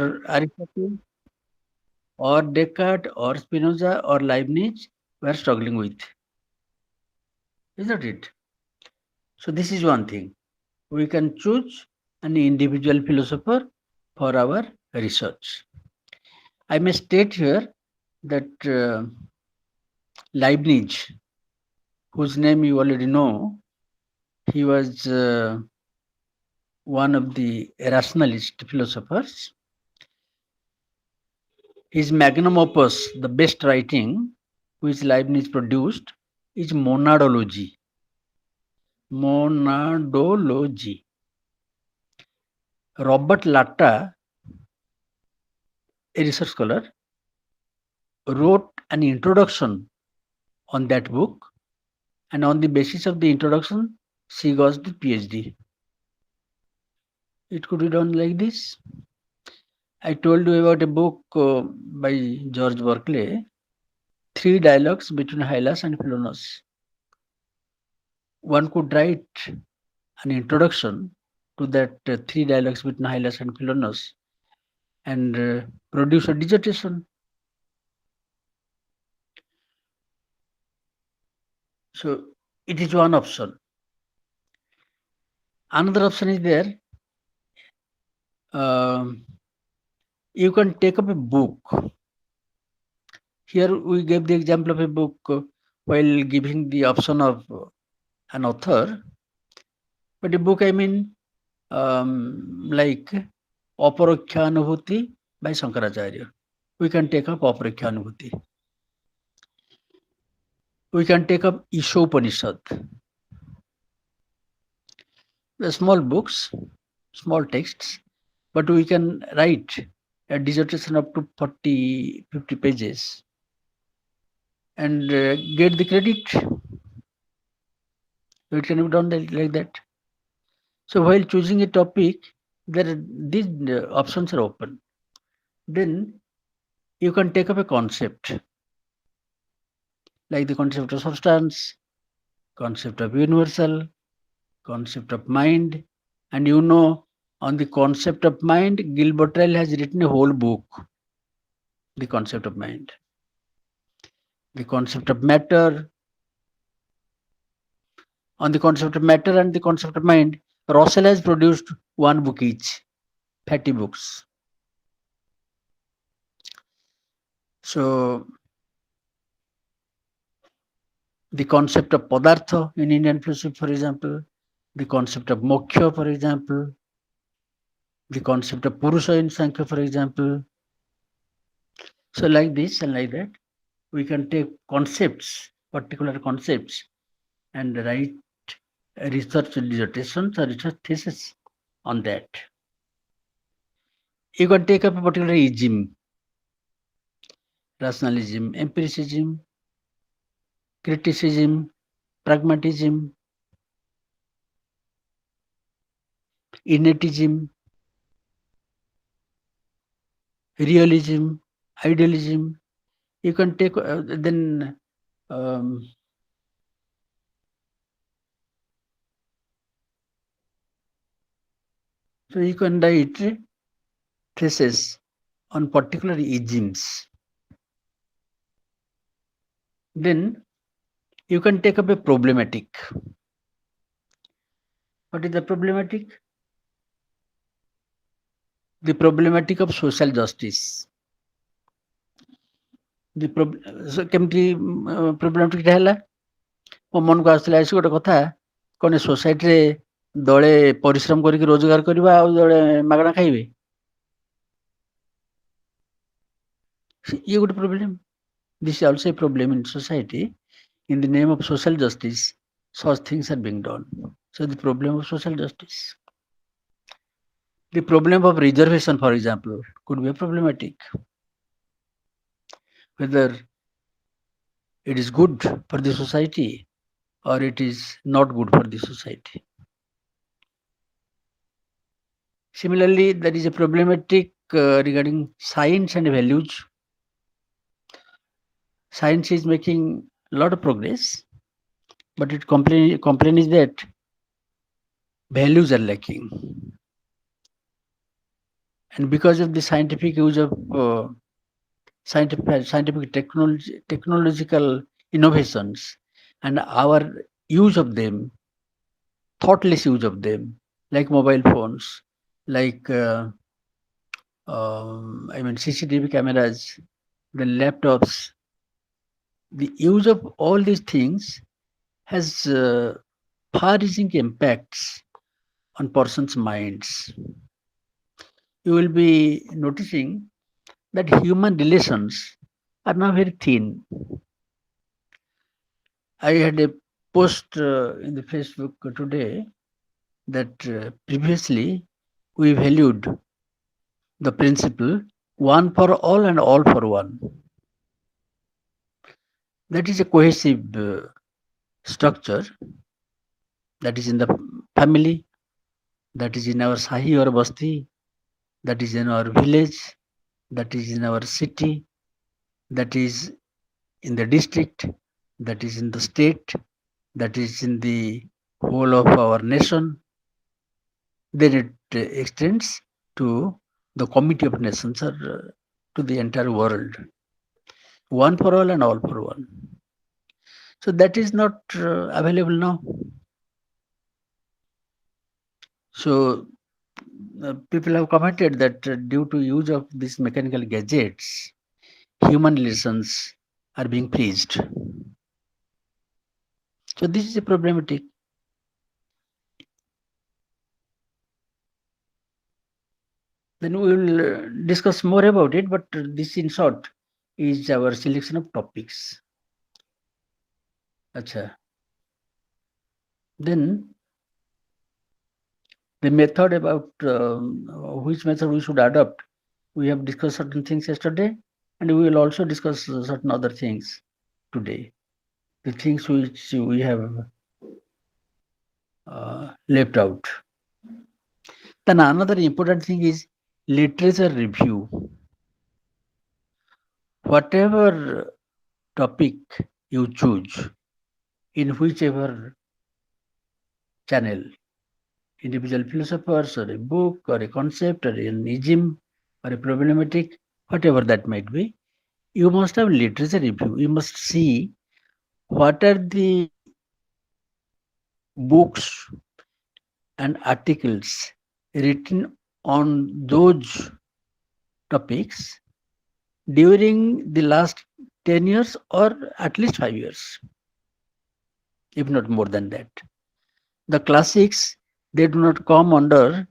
or Aristotle or Descartes or Spinoza or Leibniz were struggling with. Isn't it? So this is one thing. We can choose an individual philosopher for our research. I may state here that Leibniz, whose name you already know, he was one of the rationalist philosophers. His magnum opus, the best writing which Leibniz produced, is monadology. Monadology. Robert Latta, a research scholar, wrote an introduction on that book, and on the basis of the introduction, she got the PhD. It could be done like this. I told you about a book by George Berkeley, Three Dialogues Between Hylas and Philonos. One could write an introduction to that three dialogues between Hylas and Philonos and produce a dissertation. So it is one option. Another option is there. You can take up a book. Here we gave the example of a book while giving the option of an author. But a book, I mean, like Aparokhyanubhuti by Shankaracharya. We can take up Aparokhyanubhuti. We can take up Ishopanishad. The small books, small texts, but we can write a dissertation up to 40, 50 pages and get the credit. It can be done like that. So while choosing a topic, these options are open. Then you can take up a concept, like the concept of substance, concept of universal, concept of mind. And you know, on the concept of mind, Gilbert Ryle has written a whole book, the concept of mind. The concept of matter. On the concept of matter and the concept of mind, Russell has produced one book each, 30 books. So the concept of padartha in Indian philosophy, for example, the concept of moksha, for example, the concept of purusha in Sankhya, for example. So like this and like that, we can take concepts, particular concepts, and write research dissertations or research thesis on that. You can take up a particular ism, rationalism, empiricism, criticism, pragmatism, innatism, realism, idealism. You can take then so you can write thesis on particular isms. Then you can take up a problematic. What is the problematic? The problematic of social justice. The କେମିତି problematic ହେଲା? ମୋ ମନକୁ ଆସିଲା ଆସି ଗୋଟେ କଥା, କ'ଣ ସୋସାଇଟିରେ ଦଳେ ପରିଶ୍ରମ କରିକି ରୋଜଗାର କରିବା ଆଉ ଦଳେ ମାଗଣା ଖାଇବେ? ଇଏ ଗୋଟେ problem. This is also a problem in society. In the name of social justice, such things are being done. So the problem of social justice. The problem of reservation, for example, could be a problematic. Whether it is good for the society or it is not good for the society. Similarly, there is a problematic regarding science and values. Science is making a lot of progress, but it complain is that values are lacking. And because of the scientific use of scientific technological innovations and our use of them, thoughtless use of them, like mobile phones, like CCTV cameras, the laptops, the use of all these things has far-reaching impacts on persons' minds. You will be noticing that human relations are now very thin. I had a post in the Facebook today that previously we valued the principle one for all and all for one. That is a cohesive structure that is in the family, that is in our sahi or basti, that is in our village, that is in our city, that is in the district, that is in the state, that is in the whole of our nation. Then it extends to the community of nations or to the entire world. One for all and all for one. So that is not available now. So people have commented that due to use of these mechanical gadgets, human relations are being freezed. So this is a problematic. Then we will discuss more about it, but this in short is our selection of topics. Acha. Then the method about which method we should adopt. We have discussed certain things yesterday, and we will also discuss certain other things today. The things which we have left out. Then another important thing is literature review. Whatever topic you choose, in whichever channel, individual philosophers or a book or a concept or an ism or a problematic, whatever that might be, you must have literature review. You must see what are the books and articles written on those topics during the last 10 years or at least 5 years, if not more than that. The classics, they do not come under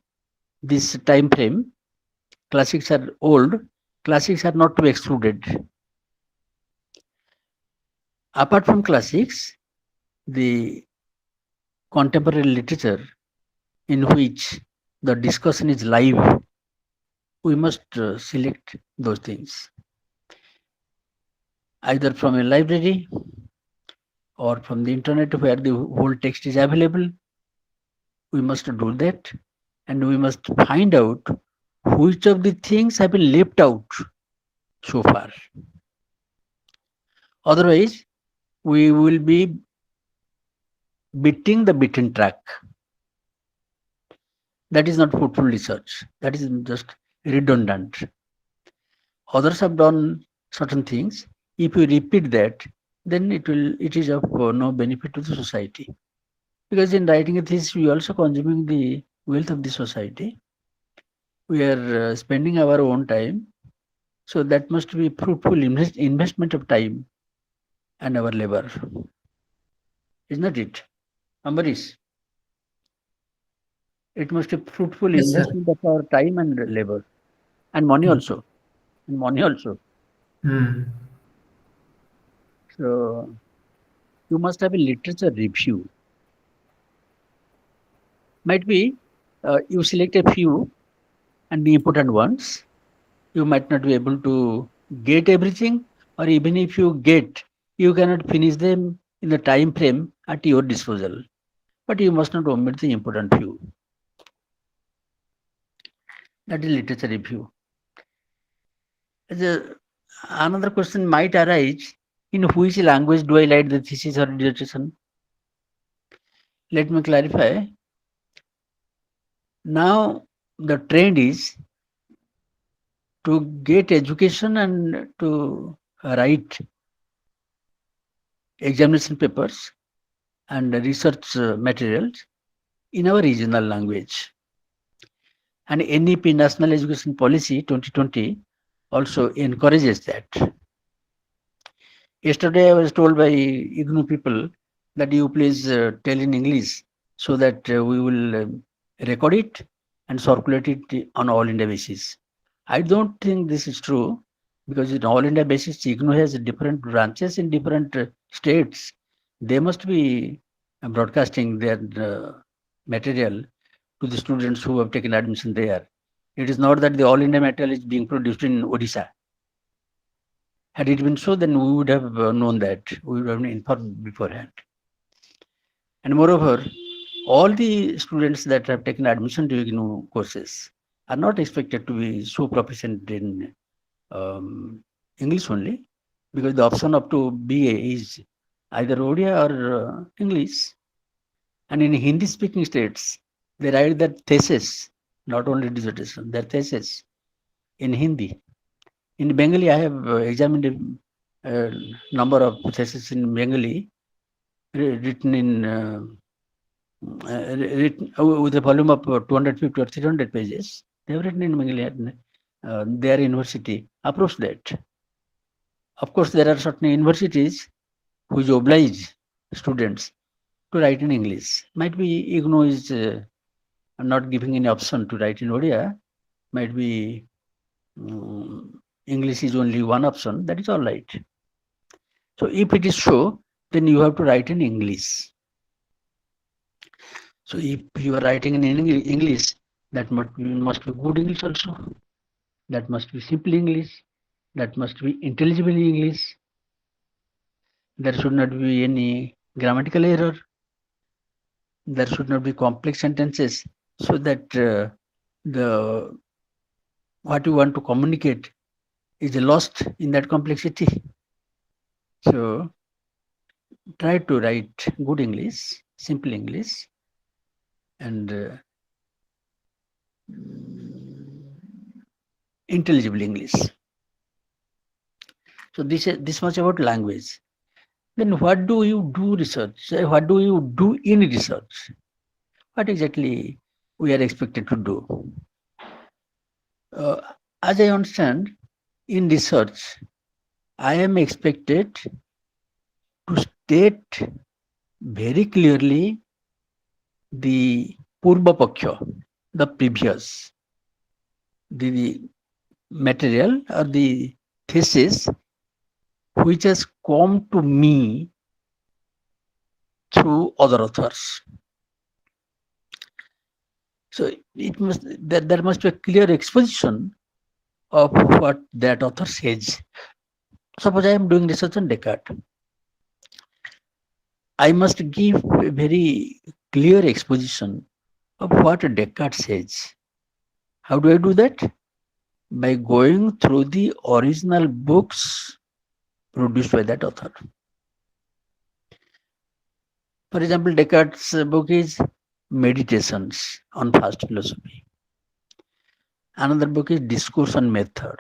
this time frame. Classics are old, classics are not to be excluded. Apart from classics, the contemporary literature in which the discussion is live, we must select those things either from a library or from the internet where the whole text is available. We must do that, and we must find out which of the things have been left out so far. Otherwise, we will be beating the beaten track. That is not fruitful research. That is just redundant. Others have done certain things. If you repeat that, then it is of no benefit to the society. Because in writing a thesis, we are also consuming the wealth of the society. We are spending our own time. So that must be fruitful investment of time and our labor. Is not it? Ambaris? It must be fruitful Yes, sir. investment of our time and labor. And money Mm. also. And money also. Mm. So you must have a literature review. Might be you select a few and the important ones. You might not be able to get everything, or even if you get, you cannot finish them in the time frame at your disposal. But you must not omit the important few. That is literature review. The, another question might arise: in which language do I write the thesis or dissertation? Let me clarify. Now the trend is to get education and to write examination papers and research materials in our regional language. And NEP, National Education Policy 2020, also encourages that. Yesterday I was told by IGNOU people that you please tell in English so that we will record it and circulate it on all India basis. I don't think this is true, because in all India basis, IGNOU has different branches in different states. They must be broadcasting their material to the students who have taken admission there. It is not that the all India material is being produced in Odisha. Had it been so, then we would have known that. We would have been informed beforehand. And moreover, all the students that have taken admission to IGNOU courses are not expected to be so proficient in English only, because the option up to BA is either Odia or English. And in Hindi speaking states, they write their thesis, not only dissertation, their thesis in Hindi. In Bengali, I have examined a number of theses in Bengali written in written with a volume of 250 or 300 pages. They have written in Bengali, and their university approves that. Of course, there are certain universities which oblige students to write in English. Might be IGNOU is not giving any option to write in Odia. Might be English is only one option. That is all right. So if it is so, then you have to write in English. So if you are writing in English, that must be good English also. That must be simple English. That must be intelligible English. There should not be any grammatical error. There should not be complex sentences, so that the what you want to communicate is lost in that complexity. So try to write good English, simple English, and intelligible English. So this much about language. Then what do you do research? What do you do in research? What exactly we are expected to do? As I understand, in research, I am expected to state very clearly the Purva Paksha, the previous, the material or the thesis which has come to me through other authors. So there must be a clear exposition of what that author says. Suppose I am doing research on Descartes. I must give a very clear exposition of what Descartes says. How do I do that? By going through the original books produced by that author. For example, Descartes' book is Meditations on First Philosophy. Another book is Discourse on Method.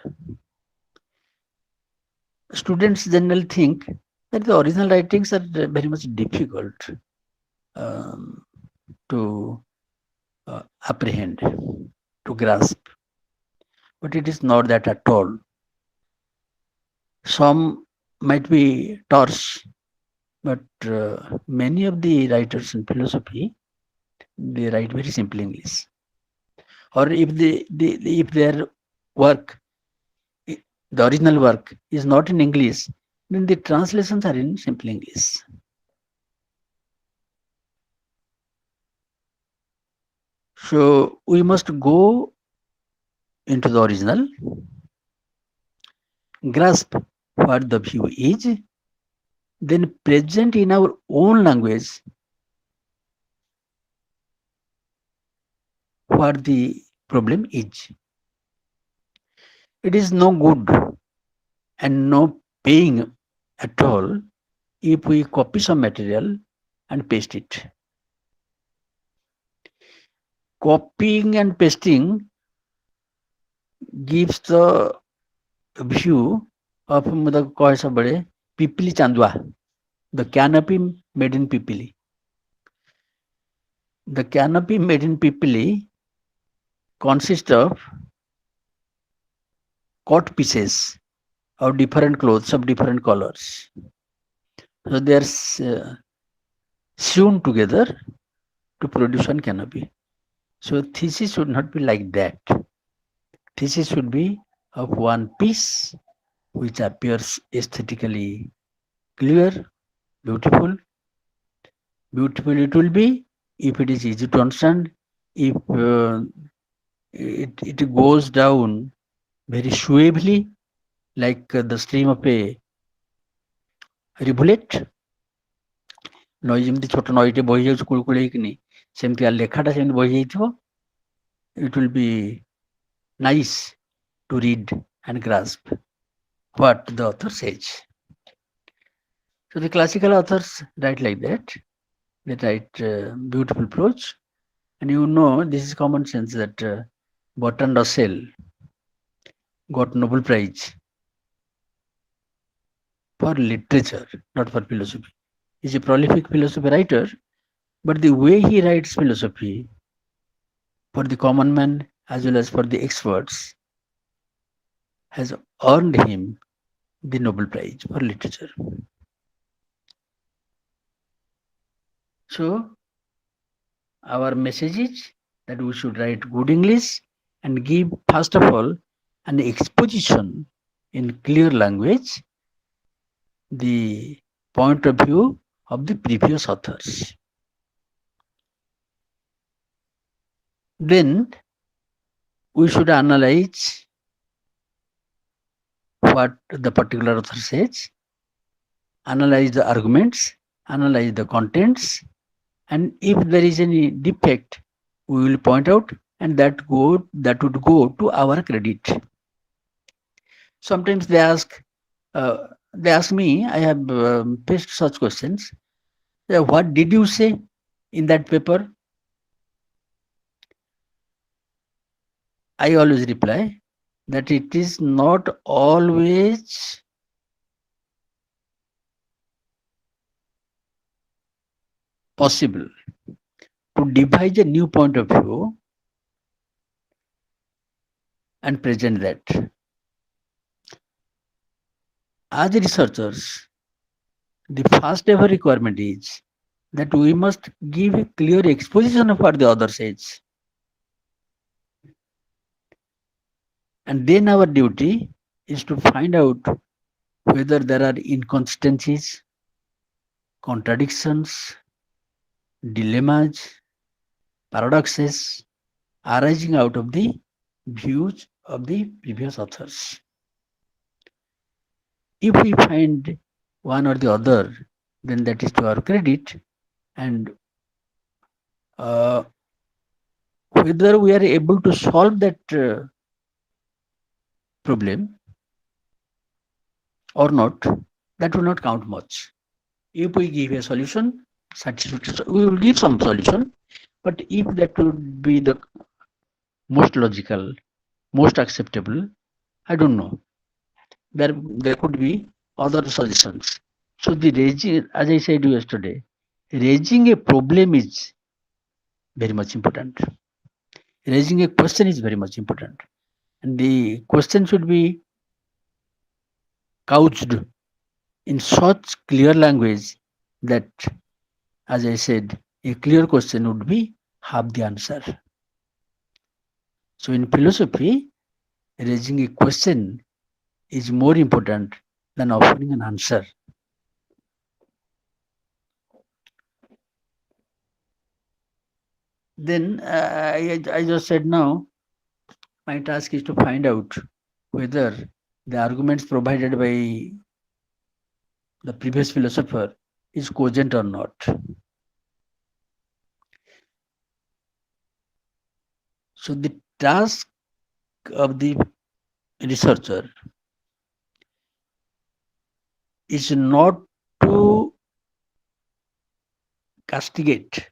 Students generally think that the original writings are very much difficult to apprehend, to grasp. But it is not that at all. Some might be terse, but many of the writers in philosophy, they write very simple English. Or if if their work, the original work is not in English, then the translations are in simple English. So we must go into the original, grasp what the view is, then present in our own language what the problem is. It is no good and no paying at all if we copy some material and paste it. Copying and pasting gives the view of the कहे सबले पिपली Chandua, the canopy made in Pipili. The canopy made in Pipili consists of cut pieces of different clothes of different colors. So they are sewn together to produce one canopy. So thesis should not be like that. Thesis should be of one piece which appears aesthetically clear, beautiful. Beautiful it will be if it is easy to understand, if it goes down very suavely like the stream of a rivulet. ନଈ ଯେମିତି ଛୋଟ ନଈଟେ ବହି ଯାଉଛି କୁଳକୁଳ ହେଇକିନି ସେମିତି ଲେଖାଟା ସେମିତି ବହି ଯାଇଥିବ. It will be nice to read and grasp what the author says. So the classical authors write like that. They write beautiful prose, and you know this is common sense that Bertrand Russell got Nobel Prize for literature, not for philosophy. He's a prolific philosophy writer, but the way he writes philosophy for the common man as well as for the experts has earned him the Nobel Prize for literature. So our message is that we should write good English and give first of all an exposition in clear language the point of view of the previous authors. Then we should analyze what the particular author says, analyze the arguments, analyze the contents, and if there is any defect, we will point out, and that would go to our credit. Sometimes they ask me, I have faced such questions. What did you say in that paper? I always reply that it is not always possible to devise a new point of view and present that. As researchers, the first ever requirement is that we must give a clear exposition of what the author says. And then our duty is to find out whether there are inconsistencies, contradictions, dilemmas, paradoxes arising out of the views of the previous authors. If we find one or the other, then that is to our credit, and whether we are able to solve that problem or not, that will not count much. If we give a solution, we will give some solution, but if that would be the most logical, most acceptable, I don't know. There could be other solutions. So the raising, as I said yesterday, raising a problem is very much important. Raising a question is very much important. And the question should be couched in such clear language that, as I said, a clear question would be half the answer. So in philosophy, raising a question is more important than offering an answer. Then I just said now, my task is to find out whether the arguments provided by the previous philosopher is cogent or not. So the task of the researcher is not to castigate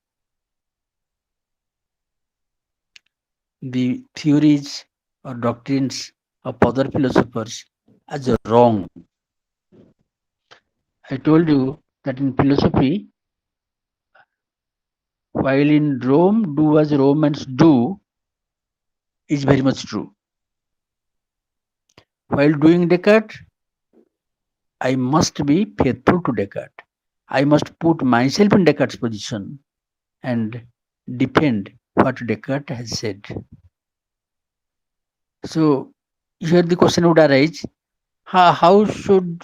the theories or doctrines of other philosophers as wrong. I told you that in philosophy, while in Rome, do as Romans do is very much true. While doing Descartes, I must be faithful to Descartes. I must put myself in Descartes' position and defend what Descartes has said. So here the question would arise: how should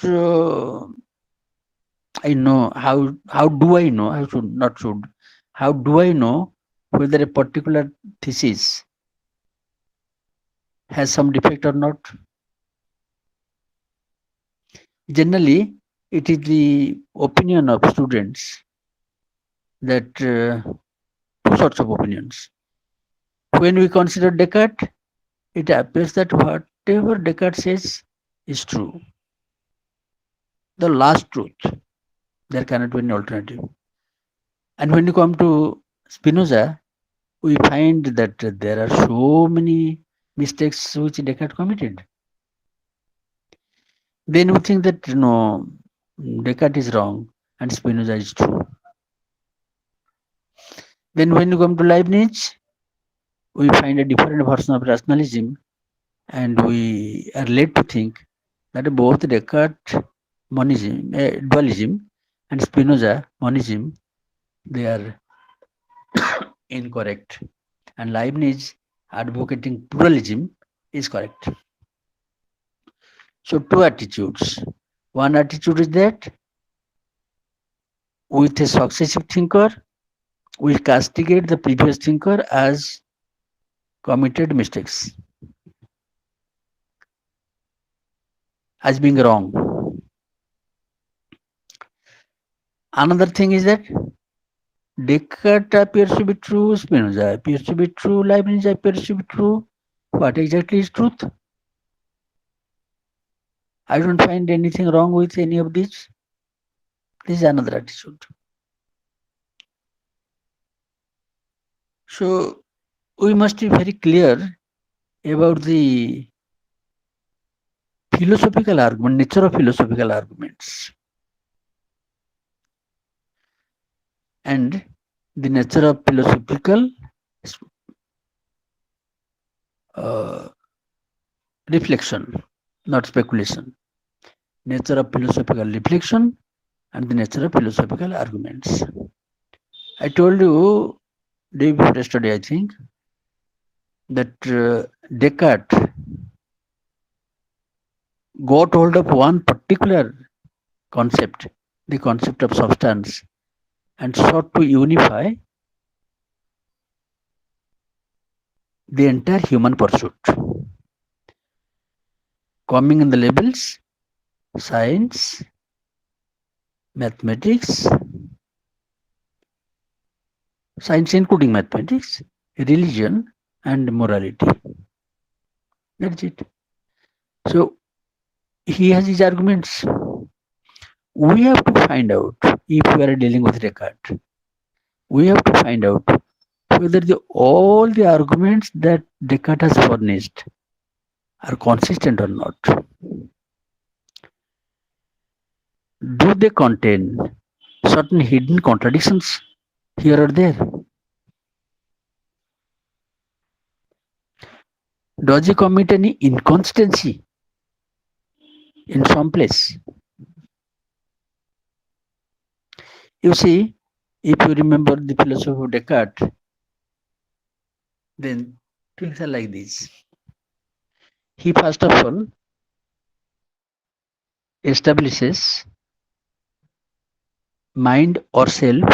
I know? How do I know? I should not should. How do I know whether a particular thesis has some defect or not? Generally, it is the opinion of students that two sorts of opinions. When we consider Descartes, it appears that whatever Descartes says is true, the last truth. There cannot be an alternative. And when you come to Spinoza, we find that there are so many mistakes which Descartes committed. Then we think that no, Descartes is wrong and Spinoza is true. Then when you come to Leibniz, we find a different version of rationalism, and we are led to think that both Descartes monism, dualism and Spinoza monism, they are incorrect, and Leibniz advocating pluralism is correct. So two attitudes. One attitude is that with a successive thinker, we castigate the previous thinker as committed mistakes, as being wrong. Another thing is that Descartes appears to be true, Spinoza appears to be true, Leibniz appears to be true. What exactly is truth? I don't find anything wrong with any of these. This is another attitude. So we must be very clear about the philosophical argument, nature of philosophical arguments, and the nature of philosophical reflection, not speculation. Nature of philosophical reflection and the nature of philosophical arguments. I told you day before yesterday, I think, that Descartes got hold of one particular concept, the concept of substance, and sought to unify the entire human pursuit. Coming in the labels, science, mathematics, science including mathematics, religion, and morality. That's it. So he has his arguments. We have to find out, if we are dealing with Descartes, we have to find out whether all the arguments that Descartes has furnished are consistent or not. Do they contain certain hidden contradictions here or there? Does he commit any inconsistency in some place? You see, if you remember the philosophy of Descartes, then things are like this. He first of all establishes mind or self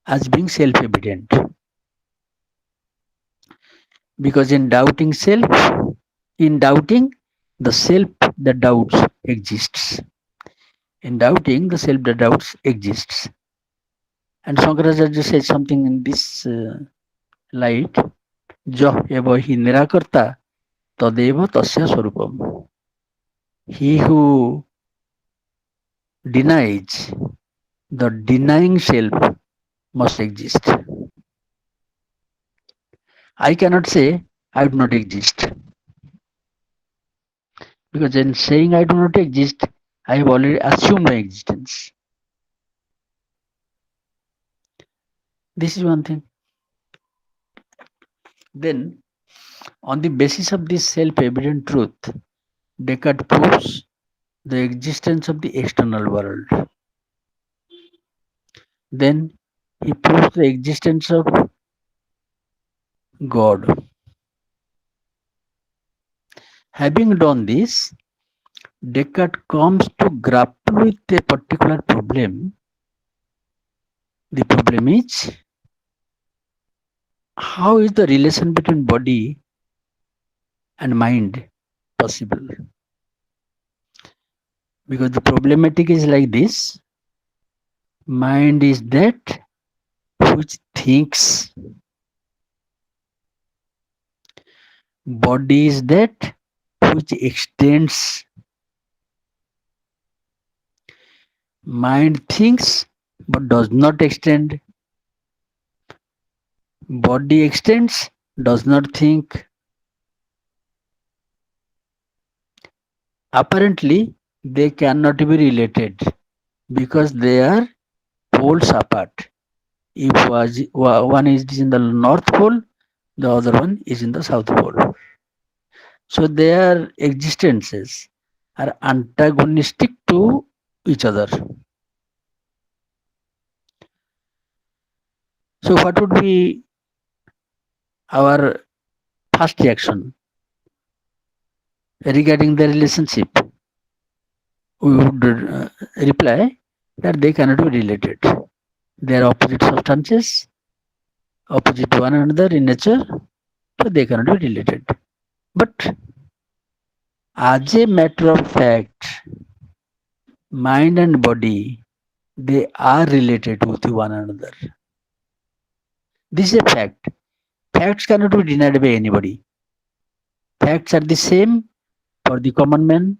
as being self-evident. Because in doubting self, in doubting, the self that doubts exists. In doubting, the self that doubts exists. And Shankaracharya says something in this light, Jah eva hi nirakarta tadeva tasya swarupam. He who denies the denying self must exist. I cannot say I do not exist. Because in saying I do not exist, I have already assumed my existence. This is one thing. Then, on the basis of this self-evident truth, Descartes proves the existence of the external world. Then he proves the existence of God. Having done this, Descartes comes to grapple with a particular problem. The problem is, how is the relation between body and mind possible? Because the problematic is like this: mind is that which thinks, body is that which extends. Mind thinks but does not extend. Body extends, does not think. Apparently, they cannot be related because they are poles apart. If one is in the North Pole, the other one is in the South Pole. So their existences are antagonistic to each other. So what would be our first reaction regarding the relationship? We would reply that they cannot be related. They are opposite substances, opposite to one another in nature, so they cannot be related. But as a matter of fact, mind and body, they are related with one another. This is a fact. Facts cannot be denied by anybody. Facts are the same for the common man,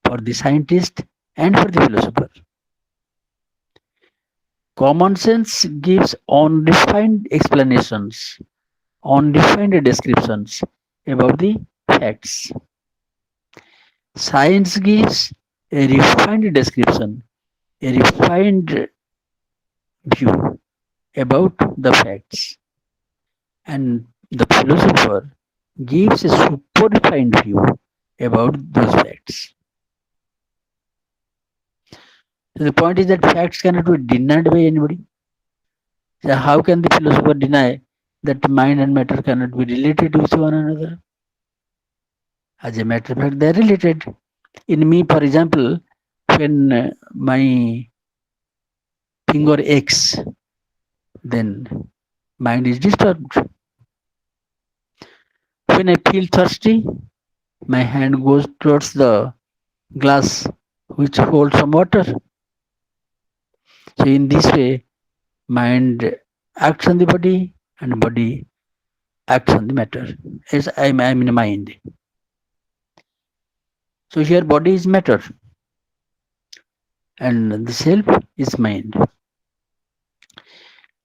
for the scientist, and for the philosopher. Common sense gives undefined explanations, undefined descriptions about the facts. Science gives a refined description, a refined view about the facts, and the philosopher gives a super refined view about those facts. So the point is that facts cannot be denied by anybody. So how can the philosopher deny that mind and matter cannot be related with one another? As a matter of fact, they are related. In me, for example, when my finger aches, then mind is disturbed. When I feel thirsty, my hand goes towards the glass which holds some water. So in this way, mind acts on the body and body acts on the matter. As I'm in mind. So here body is matter and the self is mind.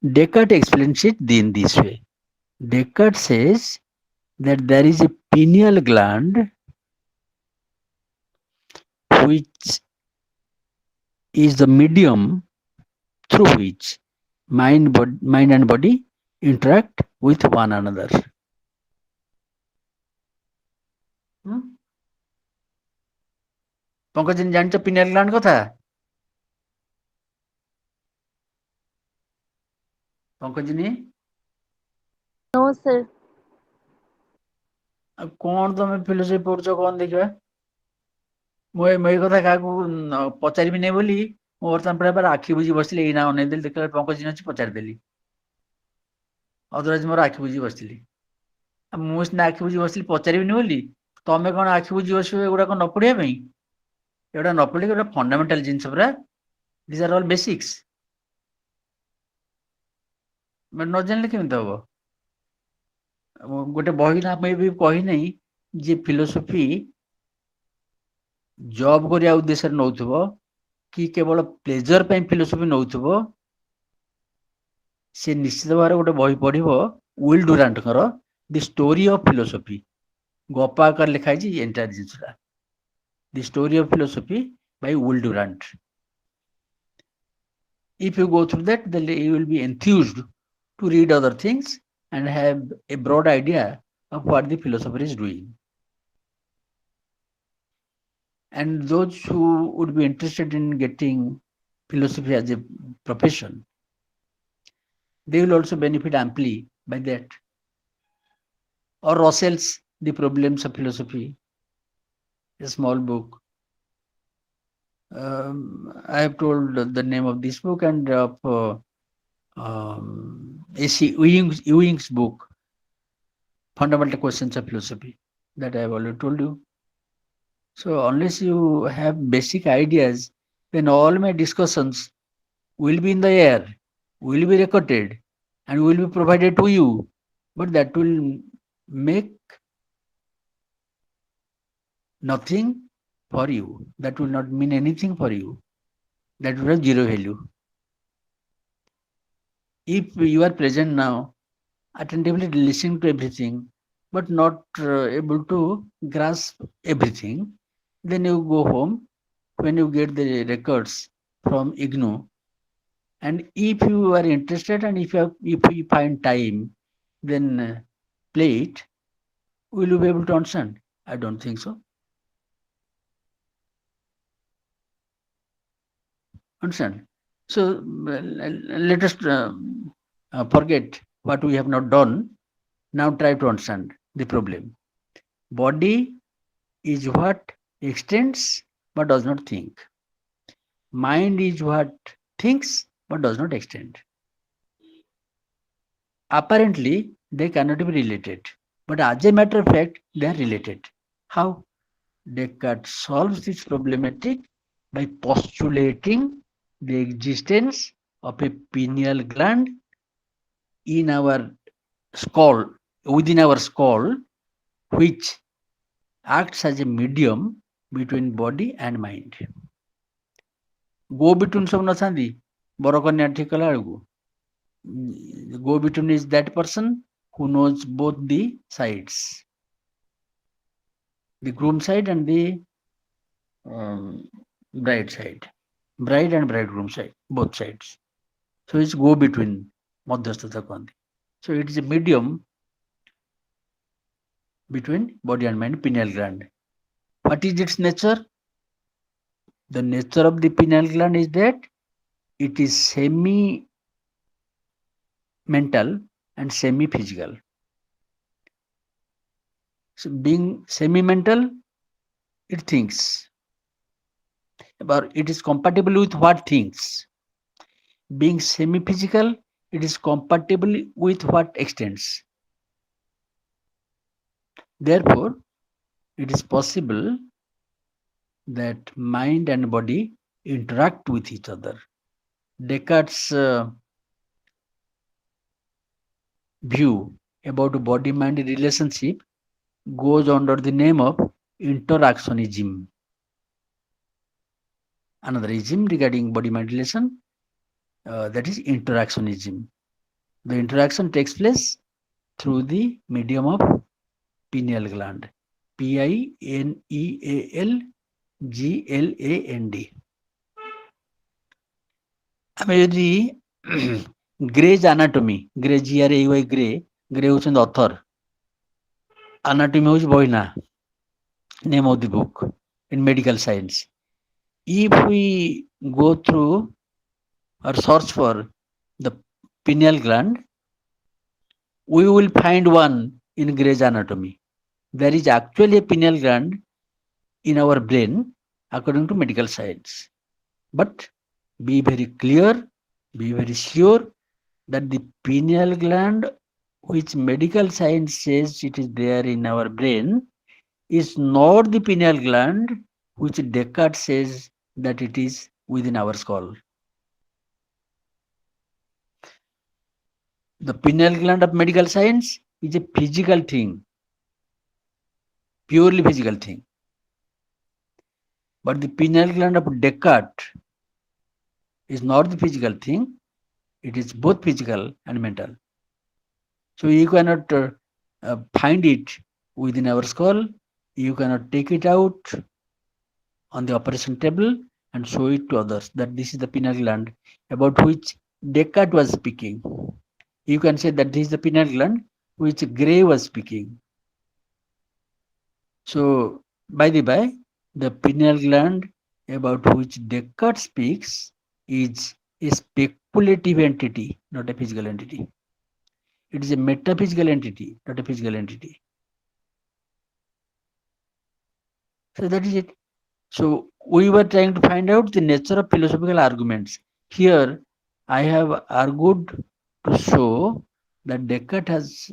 Descartes explains it in this way. Descartes says that there is a pineal gland which is the medium through which mind and body interact with one another. Pankaj जान pineal gland कथा पंकजनी No, sir. कौन तुम philosophy पढ़ुछ कौन देखा मुझे कथा क्या पचारि नहीं बोली बर्तमान प्राय आखि बुझी बसली एना अनेदेली देखला पंकज अच्छी पचारिदेली अदरवाइज मोर आखि बुझी बसली मुझे आखि बुझी बसली पचारि बोली तमें कौन आखि बुझी बस एगुड़ा न पढ़िया एगुड़ा न पढ़ी गोटे फंडामेंटाल जिनस पूरा दिस आर ऑल बेसिक्स न जानले केमिति हम गोटे बही ना भी कही नहीं जे फिलोसफी जॉब करिया उद्देश्य नौथुबो कि केवल प्लेजर पे फिलोसफी नौथुबो से निश्चित भाव गोटे बही पढ़िबो विल डुरांट कर The story of philosophy. ଗପ ଆକାର ଲେଖା ହେଇଛି ଏଣ୍ଟାୟାର ଜିନିଷଟା। The story of philosophy by Will Durant. If you go through that, then you will be enthused to read other things and have a broad idea of what the philosopher is doing. And those who would be interested in getting philosophy as a profession, they will also benefit amply by that. Or Russell's The Problems of Philosophy, a small book. I have told the name of this book and of A.C. Ewing's book, Fundamental Questions of Philosophy, that I have already told you. So unless you have basic ideas, then all my discussions will be in the air, will be recorded, and will be provided to you. But that will make nothing for you. That will not mean anything for you. That will have zero value. If you are present now, attentively listening to everything, but not able to grasp everything, then you go home when you get the records from IGNOU, and if you are interested and if you find time, then play it. Will you be able to understand? I don't think so. Understand? So let us forget what we have not done. Now try to understand the problem. Body is what extends but does not think. Mind is what thinks but does not extend. Apparently, they cannot be related. But as a matter of fact, they are related. How? Descartes solves this problematic by postulating the existence of a pineal gland in our skull, within our skull, which acts as a medium between body and mind. Go between ସବୁ ନଥାନ୍ତି ବରକନ୍ୟା ଠିକ କଲା ବେଳକୁ go between is that person who knows both the sides, the groom side and the bride side, bride and bridegroom side, both sides. So it's go between, madhyasthata kuhandi. So it is a medium between body and mind, pineal gland. What is its nature? The nature of the pineal gland is that it is semi mental and semi physical. So being semi mental, it thinks, but it is compatible with what thinks. Being semi physical, it is compatible with what extends. Therefore, it is possible that mind and body interact with each other. Descartes' view about body-mind relationship goes under the name of interactionism. Another ism regarding body-mind relation, that is interactionism. The interaction takes place through the medium of pineal gland, PINEAL GLAND. ଆମେ ଯଦି Gray's anatomy, Gray GRAY Gray, Gray ହଉଛନ୍ତି author, anatomy ହଉଛି ବହି ନା, name of the book in medical science. If we go through or search for the pineal gland, we will find one in Gray's anatomy. There is actually a pineal gland in our brain according to medical science. But be very clear, be very sure that the pineal gland, which medical science says it is there in our brain, is not the pineal gland which Descartes says that it is within our skull. The pineal gland of medical science is a physical thing, purely physical thing. But the pineal gland of Descartes is not the physical thing, it is both physical and mental. So you cannot find it within our skull. You cannot take it out on the operation table and show it to others that this is the pineal gland about which Descartes was speaking. You can say that this is the pineal gland which Gray was speaking. So, by the pineal gland about which Descartes speaks is a speculative entity, not a physical entity. It is a metaphysical entity, not a physical entity. So that is it. So we were trying to find out the nature of philosophical arguments. Here I have argued to show that Descartes has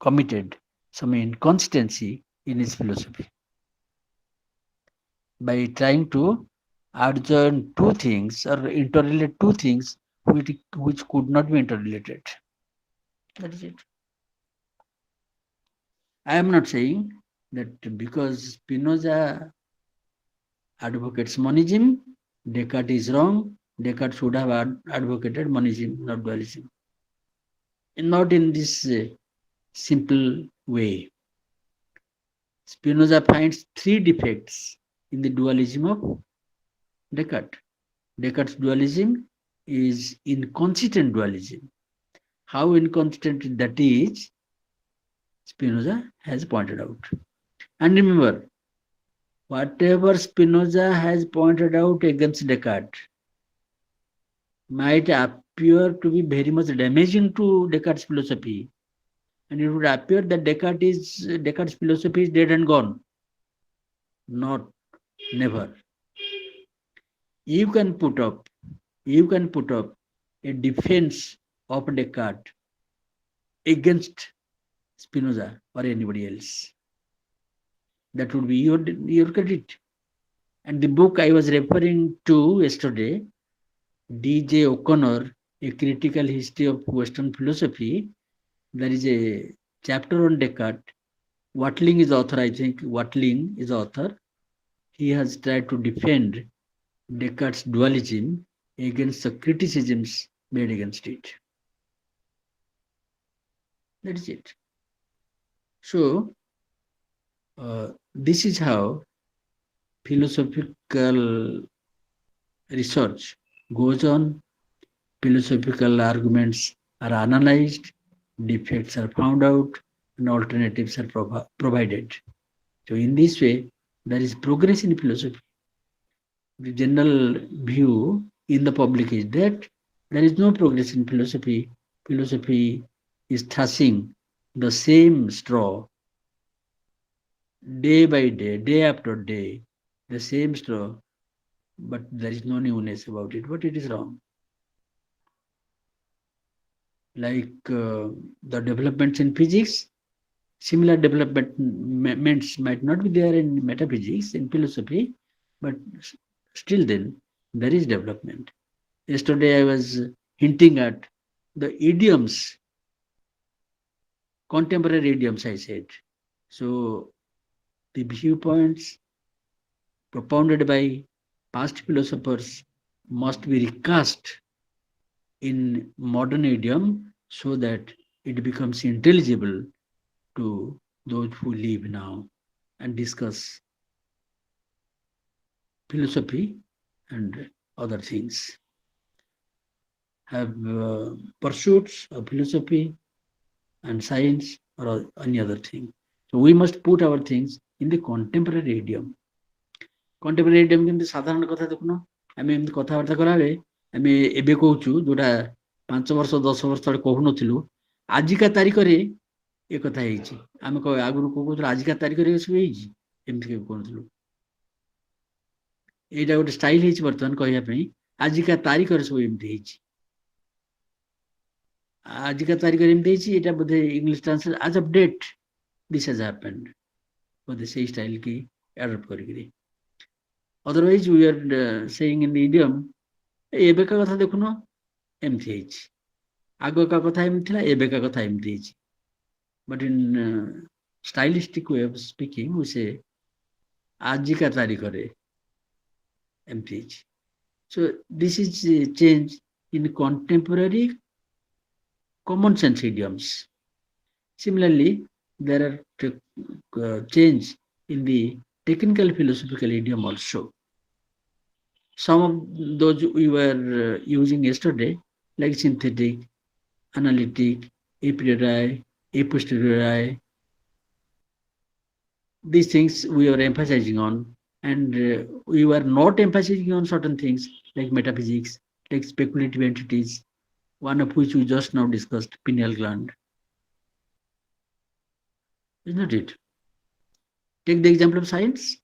committed some inconsistency in his philosophy by trying to adjoin two things or interrelate two things which could not be interrelated. That is it. I am not saying that because Spinoza advocates monism, Descartes is wrong. Descartes should have advocated monism, not dualism. And not in this simple way. Spinoza finds three defects in the dualism of Descartes. Descartes' dualism is inconsistent dualism. How inconsistent that is, Spinoza has pointed out. And remember, whatever Spinoza has pointed out against Descartes might appear to be very much damaging to Descartes' philosophy. And it would appear that Descartes' philosophy is dead and gone. Not, never. You can put up a defense of Descartes against Spinoza or anybody else. That would be your credit. And the book I was referring to yesterday, D.J. O'Connor, A Critical History of Western Philosophy, there is a chapter on Descartes. Watling is the author, I think. Watling is the author. He has tried to defend Descartes' dualism against the criticisms made against it. That is it. So, this is how philosophical research goes on. Philosophical arguments are analyzed, defects are found out, and alternatives are provided. So, in this way, there is progress in philosophy. The general view in the public is that there is no progress in philosophy. Philosophy is thrashing the same straw day by day after day, the same straw, but there is no newness about it. But it is wrong. Like the developments in physics, similar developments might not be there in metaphysics, in philosophy, but still then there is development. Yesterday I was hinting at the idioms, contemporary idioms, I said. So the viewpoints propounded by past philosophers must be recast in modern idiom so that it becomes intelligible to those who live now and discuss philosophy and other things. Have pursuits of philosophy and science or any other thing. So we must put our things in the contemporary idiom. Contemporary idiom କେମିତି ସାଧାରଣ କଥା ଦେଖୁନ, ଆମେ ଏମିତି କଥାବାର୍ତ୍ତା କଲାବେଳେ ଆମେ ଏବେ କହୁଛୁ ଯୋଉଟା 5 ବର୍ଷ 10 ବର୍ଷ ତଳେ କହୁନଥିଲୁ, ଆଜିକା ତାରିଖରେ ଏ କଥା ହେଇଛି। ଆମେ ଆଗରୁ କହୁଥିଲୁ ଆଜିକା ତାରିଖରେ ଏସବୁ ହେଇଛି, ଏମିତି କେବେ କହୁନଥିଲୁ। ଏଇଟା ଗୋଟେ ଷ୍ଟାଇଲ ହେଇଛି ବର୍ତ୍ତମାନ କହିବା ପାଇଁ, ଆଜିକା ତାରିଖରେ ସବୁ ଏମିତି ହେଇଛି। ଆଜିକା ତାରିଖରେ ଏମିତି ହେଇଛି, ଏଇଟା ବୋଧେ English translate as of date this has happened, ବୋଧେ ସେଇ ଷ୍ଟାଇଲ କି ଆଡପ୍ଟ କରିକିରି। Otherwise we are saying in the idiom, ଏବେକା କଥା ଦେଖୁନ ଏମିତି ହେଇଛି, ଆଗକା କଥା ଏମିତି ଥିଲା, ଏବେକା କଥା ଏମିତି ହେଇଛି। But in stylistic way of speaking we say ଆଜିକା ତାରିଖରେ ଏମିତି ହେଇଛି। So this is a change in contemporary common sense idioms. Similarly, there are change in the technical philosophical idiom also. Some of those we were using yesterday, like synthetic, analytic, a priori, a posteriori, these things we are emphasizing on, and we were not emphasizing on certain things like metaphysics, like speculative entities, one of which we just now discussed, pineal gland. Isn't it? Take the example of science.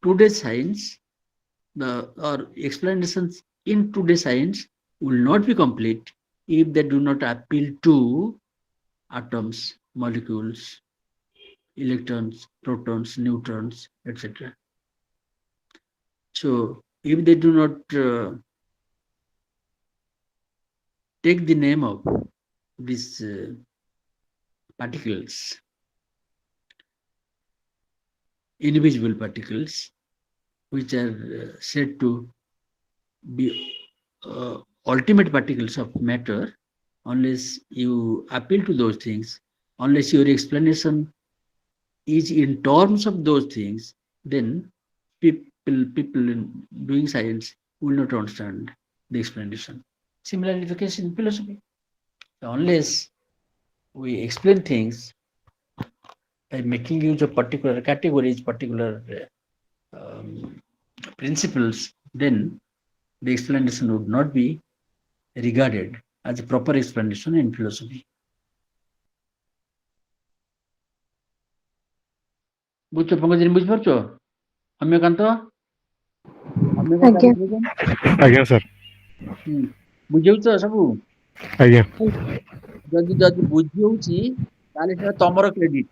Today's science, the or explanations in today's science will not be complete if they do not appeal to atoms, molecules, electrons, protons, neutrons, etc. So, if they do not take the name of these particles, invisible particles, which are said to be ultimate particles of matter, unless you appeal to those things, unless your explanation is in terms of those things, then people in doing science will not understand the explanation. Similarly, the case in philosophy. Unless we explain things by making use of particular categories, particular principles, then the explanation would not be regarded as a proper explanation in philosophy. ବୁଝୁଛ ପଙ୍କଜିନୀ, ବୁଝିପାରୁଛ? ଅମ୍ୟକାନ୍ତ, ଅମ୍ୟକାନ୍ତ ଆଜ୍ଞା ଆଜ୍ଞା sir. ବୁଝଉଛ ସବୁ? ଆଜ୍ଞା ଯଦି ଯଦି ବୁଝି ହଉଛି ତାହେଲେ ସେଟା ତମର କ୍ରେଡିଟ,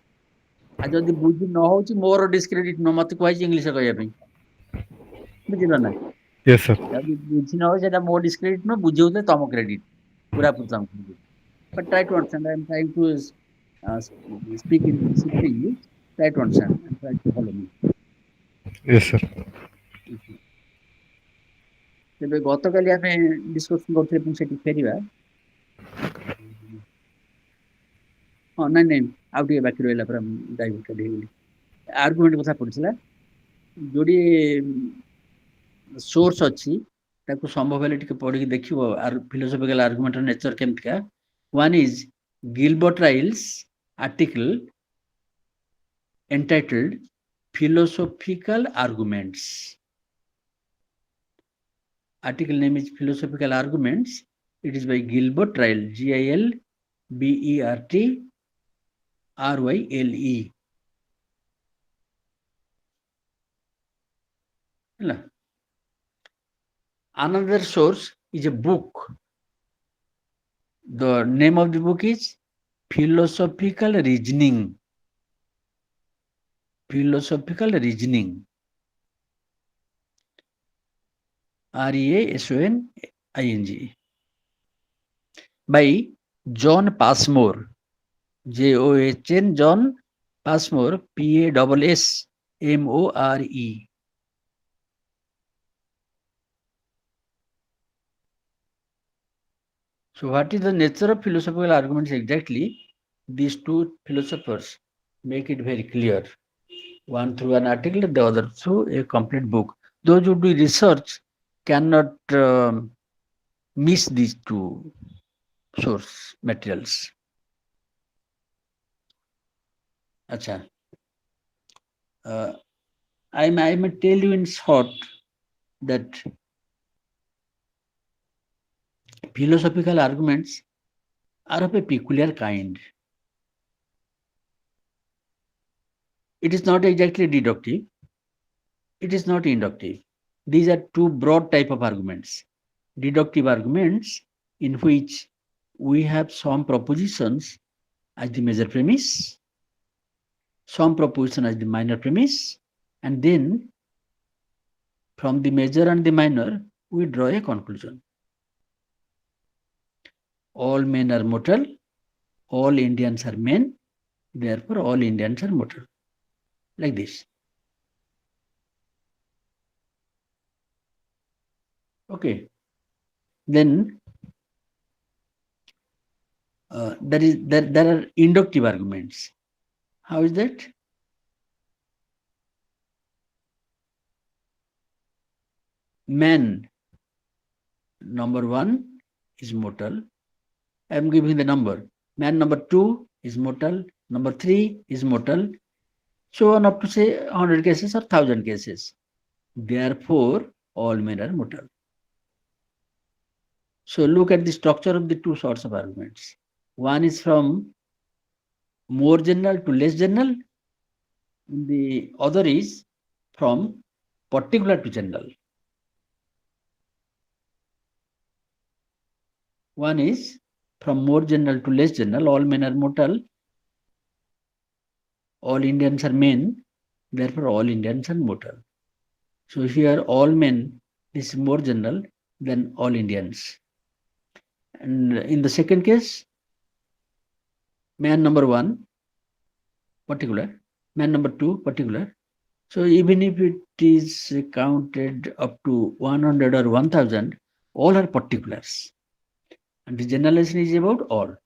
ଆଉ ଯଦି ବୁଝି ନ ହଉଛି ମୋର ଡିସକ୍ରେଡିଟ ନୁହଁ, ମତେ କୁହାଯାଇଛି ଇଂଲିଶ କହିବା ପାଇଁ, ବୁଝିଲ ନା? Yes sir. ଯଦି ବୁଝି ନ ହଉଛି ସେଟା ମୋ ଡିସକ୍ରେଡିଟ ନୁହଁ, ବୁଝି ହଉଥିଲେ ତମ କ୍ରେଡିଟ, ପୁରାପୁରି ତମ credit. But try to understand. I am trying to speak in simple English. Try to understand and try to follow me. Yes sir. ତେବେ ଗତକାଲି ଆମେ ଡିସ୍କସନ କରୁଥିଲେ, ପୁଣି ସେଠି ଫେରିବା। ହଁ, ନାଇଁ ଆଉ ଟିକେ ବାକି ରହିଲା ପରା, ଡାଇଭର୍ଟେଡ ହେଇଗଲି। ଆର୍ଗୁମେଣ୍ଟ କଥା ପଡିଥିଲା, ଯୋଡିଏ ସୋର୍ସ ଅଛି, ତାକୁ ସମ୍ଭବ ହେଲେ ଟିକେ ପଢିକି ଦେଖିବ ଫିଲୋସଫିକାଲ ଆର୍ଗୁମେଣ୍ଟର ନେଚର କେମିତିକା। One is Gilbert Ryle's article entitled Philosophical Arguments. Article name is Philosophical Arguments. It is by Gilbert Ryle, Gilbertryle. Another source is a book. The name of the book is Philosophical Reasoning. Philosophical Reasoning. Reasoning. By John Passmore. John John Passmore, Passmore. So what is the nature of philosophical arguments exactly? These two philosophers make it very clear. One through an article, the other through a complete book. Those who do research cannot miss these two source materials. Acha. I may tell you in short that philosophical arguments are of a peculiar kind. It is not exactly deductive. It is not inductive. These are two broad type of arguments. Deductive arguments, in which we have some propositions as the major premise, some proposition as the minor premise, and then from the major and the minor we draw a conclusion. All men are mortal, all Indians are men, therefore all Indians are mortal. Like this. Okay. Then there are inductive arguments. How is that? Man, number 1 is mortal. I am giving the number. Man number 2 is mortal. Number 3 is mortal. So on up to say 100 cases or 1000 cases. Therefore, all men are mortal. So look at the structure of the two sorts of arguments. One is from more general to less general. The other is from particular to general. One is from more general to less general. All men are mortal. All Indians are men. Therefore, all Indians are mortal. So here, all men is more general than all Indians. And in the second case, man number 1, particular, man number 2, particular. So even if it is counted up to 100 or 1000, all are particulars. And the generalization is about all.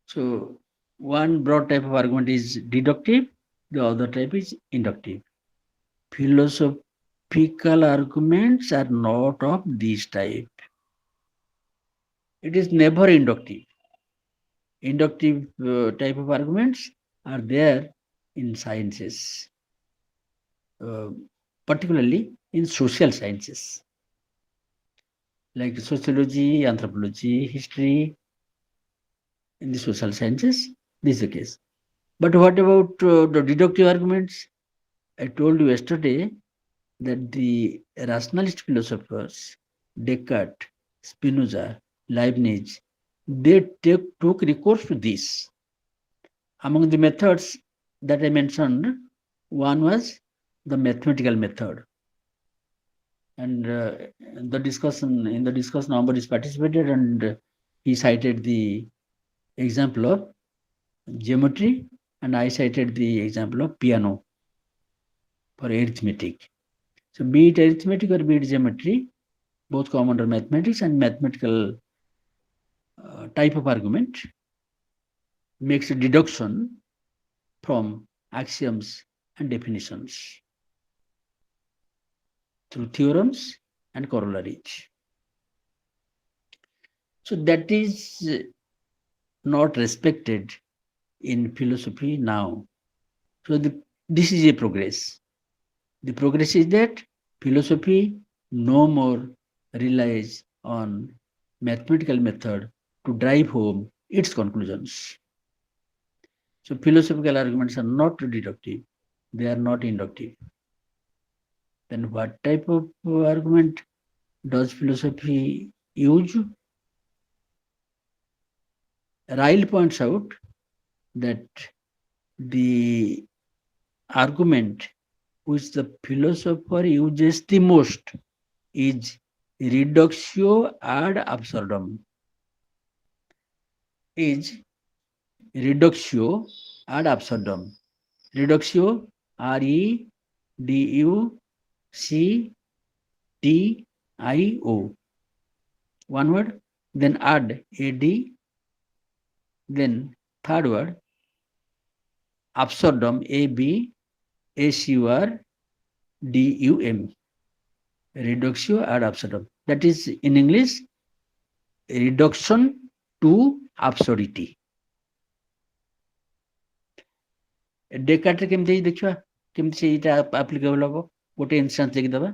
So one broad type of argument is deductive, the other type is inductive. Philosophical arguments are not of this type. It is never inductive. Inductive type of arguments are there in sciences, particularly in social sciences, like sociology, anthropology, history. In the social sciences, this is the case. But what about the deductive arguments? I told you yesterday that the rationalist philosophers, Descartes, Spinoza, Leibniz, they took recourse to this. Among the methods that I mentioned, one was the mathematical method. And in the discussion, Ambaris participated, and he cited the example of geometry, and I cited the example of piano for arithmetic. So be it arithmetic or be it geometry, both come under mathematics, and mathematical type of argument makes a deduction from axioms and definitions through theorems and corollaries. So that is not respected in philosophy now. So this is a progress. The progress is that philosophy no more relies on mathematical method to drive home its conclusions. So philosophical arguments are not deductive, they are not inductive. Then what type of argument does philosophy use? Ryle points out that the argument which the philosopher uses the most is reductio ad absurdum. Is reductio ad absurdum. Reductio, R-E-D-U-C-T-I-O. One word, then ad, A-D, then third word, absurdum, A-B-S-U-R-D-U-M. Reductio ad absurdum. That is in English, reduction to absurdity. Descartes केमती देखिए केमती से इटा applicable होगा गोटे instance लिखिदबा.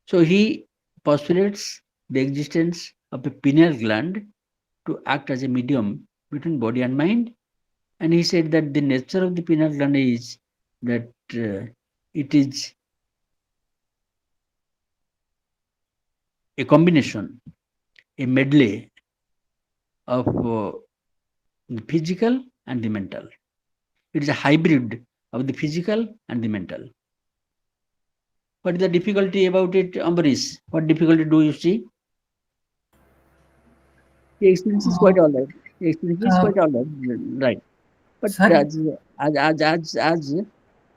So he postulates the existence of a pineal gland to act as a medium between body and mind, and he said that the nature of the pineal gland is that it is a combination, a medley of the physical and the mental. It is a hybrid of the physical and the mental. What is the difficulty about it, Ambaris? What difficulty do you see? The experience is quite all right. The experience is quite all right, right. But Sir, as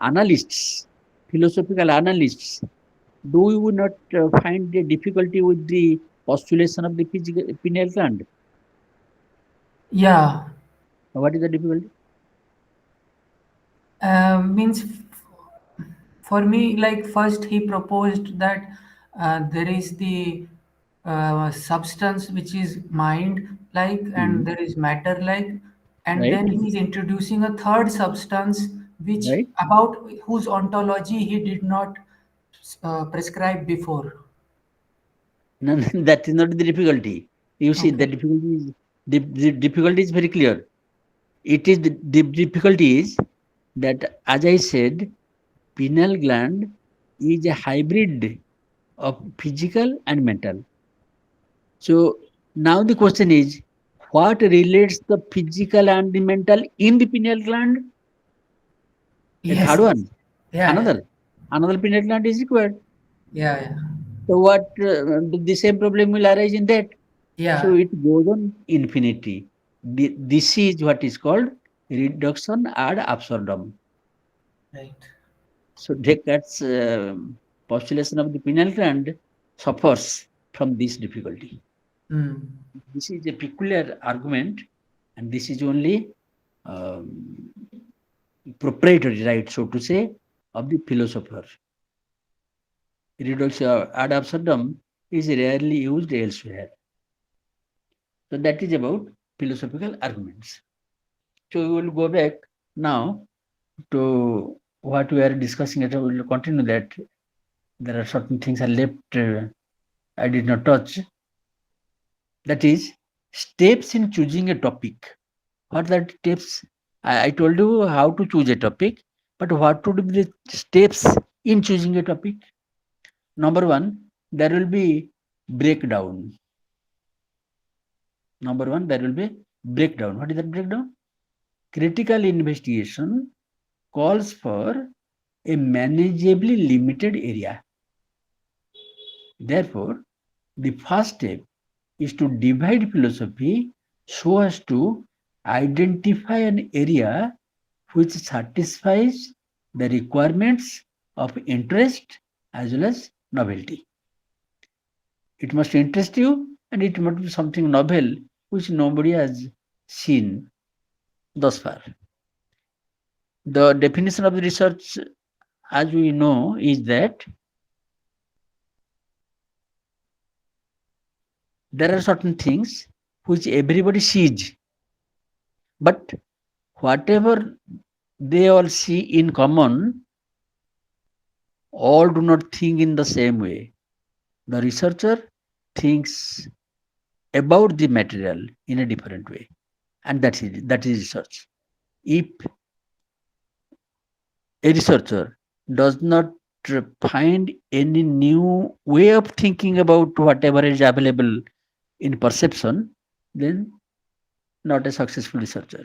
analysts, philosophical analysts, do you not find a difficulty with the postulation of the physical pineal gland? Yeah, What is the difficulty? means for me, like first he proposed that there is the substance which is mind like, and Hmm. there is matter like, and Right, then he is introducing a third substance which right. about whose ontology he did not prescribe before. No, no, that is not the difficulty. You see, the Okay. difficulty is the difficulty is very clear. It is the difficulty is that, as I said, pineal gland is a hybrid of physical and mental. So now the question is, what relates the physical and the mental in the pineal gland? A Yes. third Yes. one, Yeah. Yeah. another pineal gland is required. Yeah. Yeah. So what the same problem will arise in that. So Yeah. it goes on infinity. This is what is called reduction ad absurdum. Right. So Descartes' postulation of the pineal gland suffers from this difficulty. Mm. This is a peculiar argument, and this is only um, proprietary right, so to say, of the philosopher. Reduction ad absurdum is rarely used elsewhere. So that is about philosophical arguments. So we will go back now to what we are discussing. We will continue that. There are certain things are left I did not touch. That is steps in choosing a topic. What are the steps? I told you how to choose a topic, but what would be the steps in choosing a topic? Number one, there will be breakdown. Number one, there will be breakdown. What is that breakdown? Critical investigation calls for a manageably limited area. Therefore, the first step is to divide philosophy so as to identify an area which satisfies the requirements of interest as well as novelty. It must interest you and it must be something novel which nobody has seen thus far. The definition of the research, as we know, is that there are certain things which everybody sees, but whatever they all see in common, all do not think in the same way. The researcher thinks about the material in a different way, and that is research. If a researcher does not find any new way of thinking about whatever is available in perception, then not a successful researcher.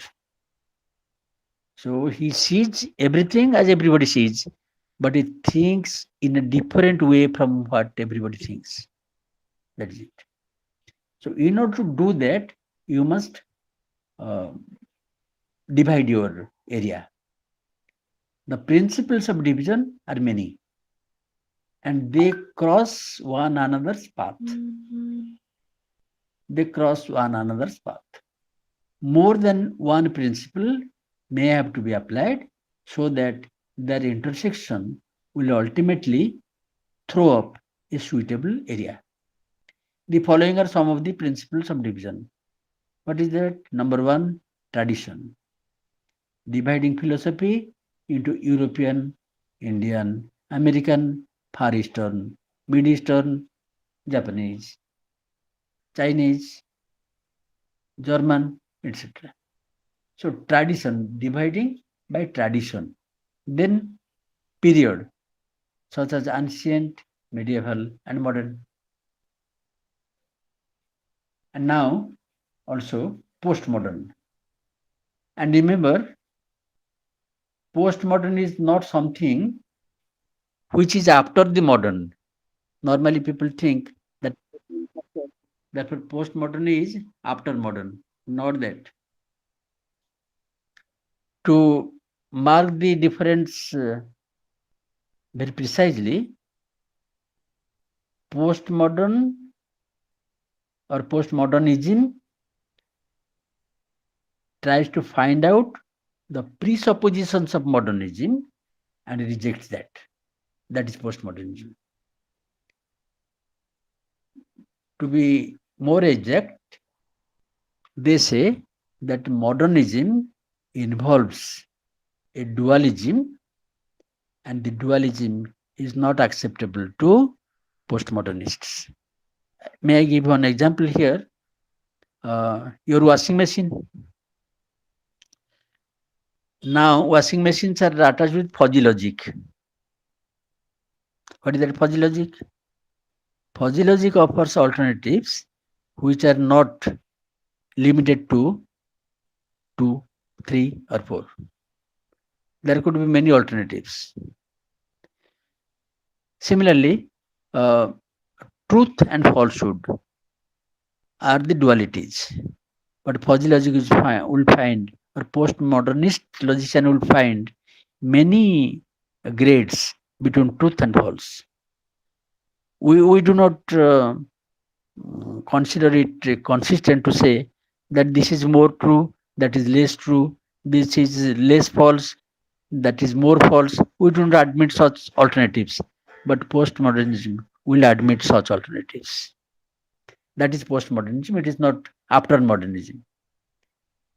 So he sees everything as everybody sees, but he thinks in a different way from what everybody thinks. That is it. So in order to do that, you must uh, divide your area. The principles of division are many, and they cross one another's path. They cross one another's path. More than one principle may have to be applied so that their intersection will ultimately throw up a suitable area. The following are some of the principles of division. What is that? Number one, tradition. Dividing philosophy into European, Indian, American, Far Eastern, Mid Eastern, Japanese, Chinese, German, etc. So tradition, dividing by tradition. Then period, such as ancient, medieval, and modern. And now also postmodern. And remember, postmodern is not something which is after the modern. Normally people think that postmodern is after modern. Not that. To mark the difference very precisely, postmodern or postmodernism tries to find out the presuppositions of modernism and rejects that. That is postmodernism. To be more exact, they say that modernism involves a dualism, and the dualism is not acceptable to postmodernists. May I give one example here? Your washing machine. Now, washing machines are attached with fuzzy logic. What is that fuzzy logic? Fuzzy logic offers alternatives which are not limited to 2, 3, or 4. There could be many alternatives. Similarly, truth and falsehood are the dualities. But fuzzy logic will find, or postmodernist logician will find many grades between truth and false. We do not consider it consistent to say that this is more true, that is less true, this is less false, that is more false. We do not admit such alternatives, but postmodernism will admit such alternatives. That is postmodernism, it is not after modernism.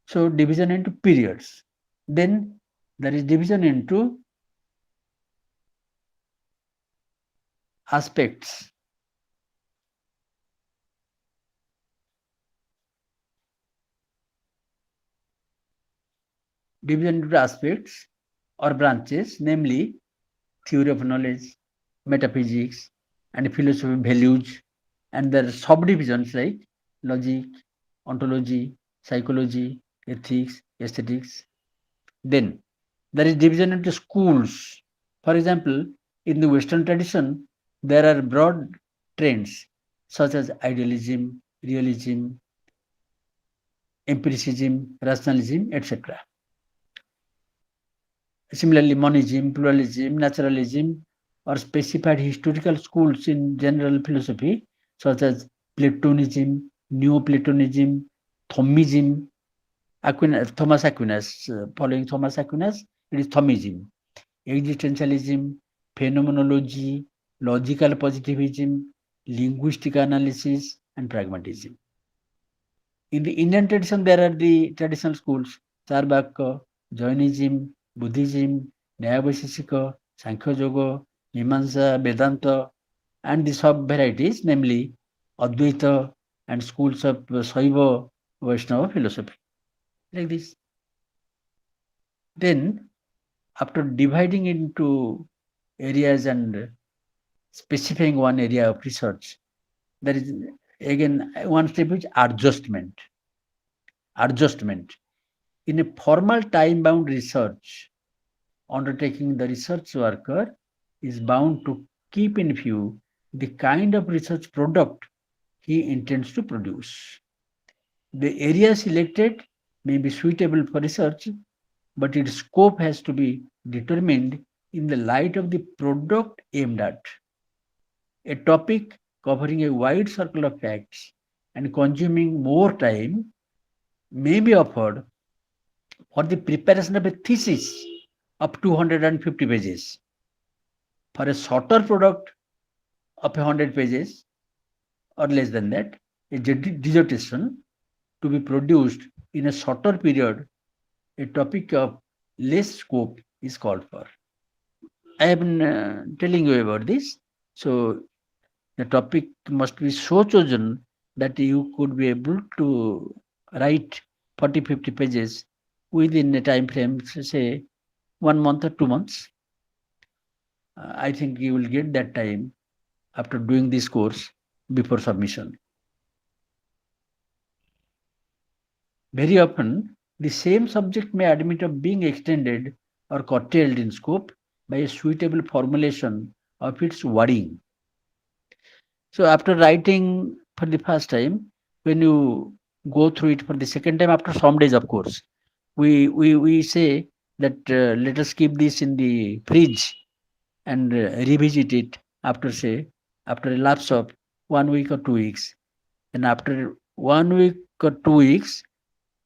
So division into periods. Then there is division into aspects. Division into aspects or branches, namely theory of knowledge, metaphysics, and philosophy of values, and there are subdivisions like logic, ontology, psychology, ethics, aesthetics. Then there is division into schools. For example, in the Western tradition, there are broad trends such as idealism, realism, empiricism, rationalism, etc. Similarly, monism, pluralism, naturalism, or specified historical schools in general philosophy, such as Platonism, Neoplatonism, Thomism, Thomas Aquinas, following Thomas Aquinas, it is Thomism, existentialism, phenomenology, logical positivism, linguistic analysis, and pragmatism. In the Indian tradition, there are the traditional schools, Charvaka, Jainism, Buddhism, Nyaya-Vaisheshika, Sankhya Yoga, Mimamsa, Vedanta, and the sub-varieties, namely Advaita and schools of Saiva Vaishnava philosophy. Like this. Then, after dividing into areas and specifying one area of research, there is again one step which adjustment. Adjustment. In a formal time-bound research, undertaking the research worker is bound to keep in view the kind of research product he intends to produce. The area selected may be suitable for research, but its scope has to be determined in the light of the product aimed at. A topic covering a wide circle of facts and consuming more time may be offered for the preparation of a thesis of 250 pages. For a shorter product of 100 pages or less than that, a dissertation to be produced in a shorter period, a topic of less scope is called for. I have been telling you about this. So the topic must be so chosen that you could be able to write 40-50 pages within a time frame, say 1 month or 2 months. I think you will get that time after doing this course before submission. Very often, the same subject may admit of being extended or curtailed in scope by a suitable formulation of its wording. So after writing for the first time, when you go through it for the second time after some days, of course, we say that let us keep this in the fridge and revisit it after after a lapse of 1 week or 2 weeks. And after 1 week or 2 weeks,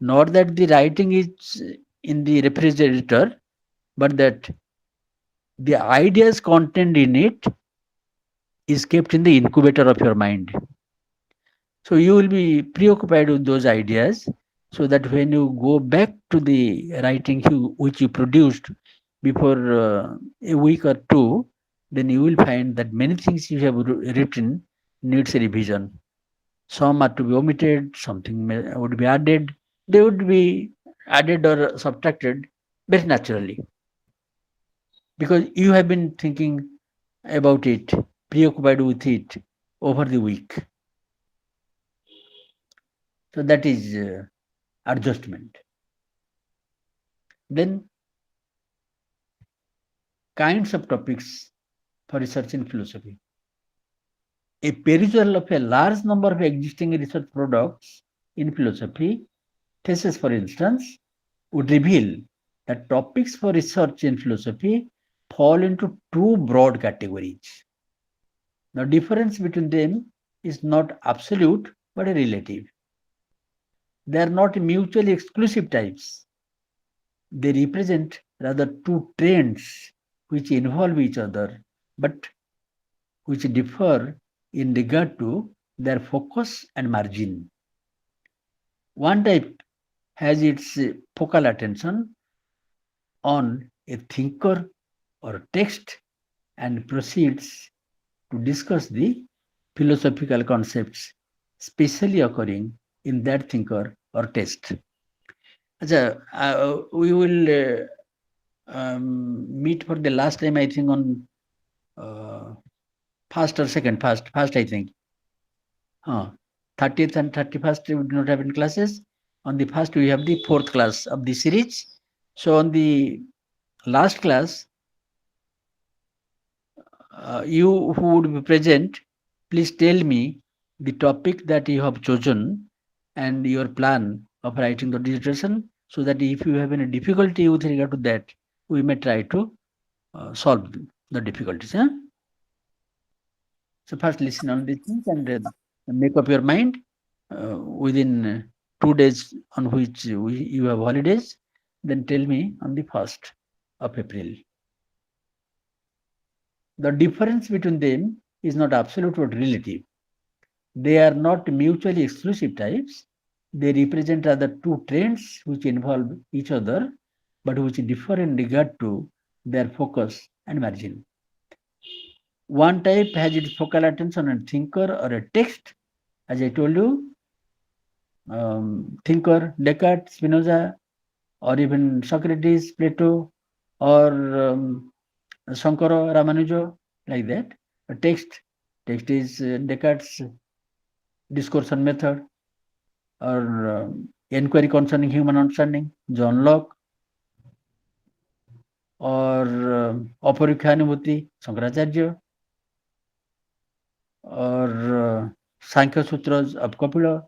Not that the writing is in the refrigerator, but that the ideas contained in it is kept in the incubator of your mind. So you will be preoccupied with those ideas, so that when you go back to the writing which you produced before a week or two, then you will find that many things you have written needs a revision. Some are to be omitted, something would be added. They would be added or subtracted very naturally, because you have been thinking about it, preoccupied with it over the week. So that is adjustment. Then kinds of topics for research in philosophy. A perusal of a large number of existing research products in philosophy, thesis for instance, would reveal that topics for research in philosophy fall into two broad categories. The difference between them is not absolute but relative. They are not mutually exclusive types. They represent rather two trends which involve each other but which differ in regard to their focus and margin. One type has its focal attention on a thinker or text and proceeds to discuss the philosophical concepts specially occurring in that thinker or text. We will meet for the last time, I think, on first or second, first, I think. 30th and 31st we do not have any classes. On the first, we have the fourth class of the series. So on the last class, you who would be present, please tell me the topic that you have chosen and your plan of writing the dissertation, so that if you have any difficulty with regard to that, we may try to solve the difficulties. Huh? So first listen on these things and make up your mind within 2 days on which you have holidays. Then tell me on the 1st of April. The difference between them is not absolute but relative. They are not mutually exclusive types. They represent rather two trends which involve each other but which differ in regard to their focus and margin. One type has its focal attention on a thinker or a text, as I told you, thinker, Descartes, Spinoza, or even Socrates, Plato, or Shankara, Ramanuja, like that. A text is Descartes' discourse and method, or inquiry concerning human understanding, John Locke, or Aparikhanubhuti, Shankaracharya, or Sankhya Sutras of Kapila,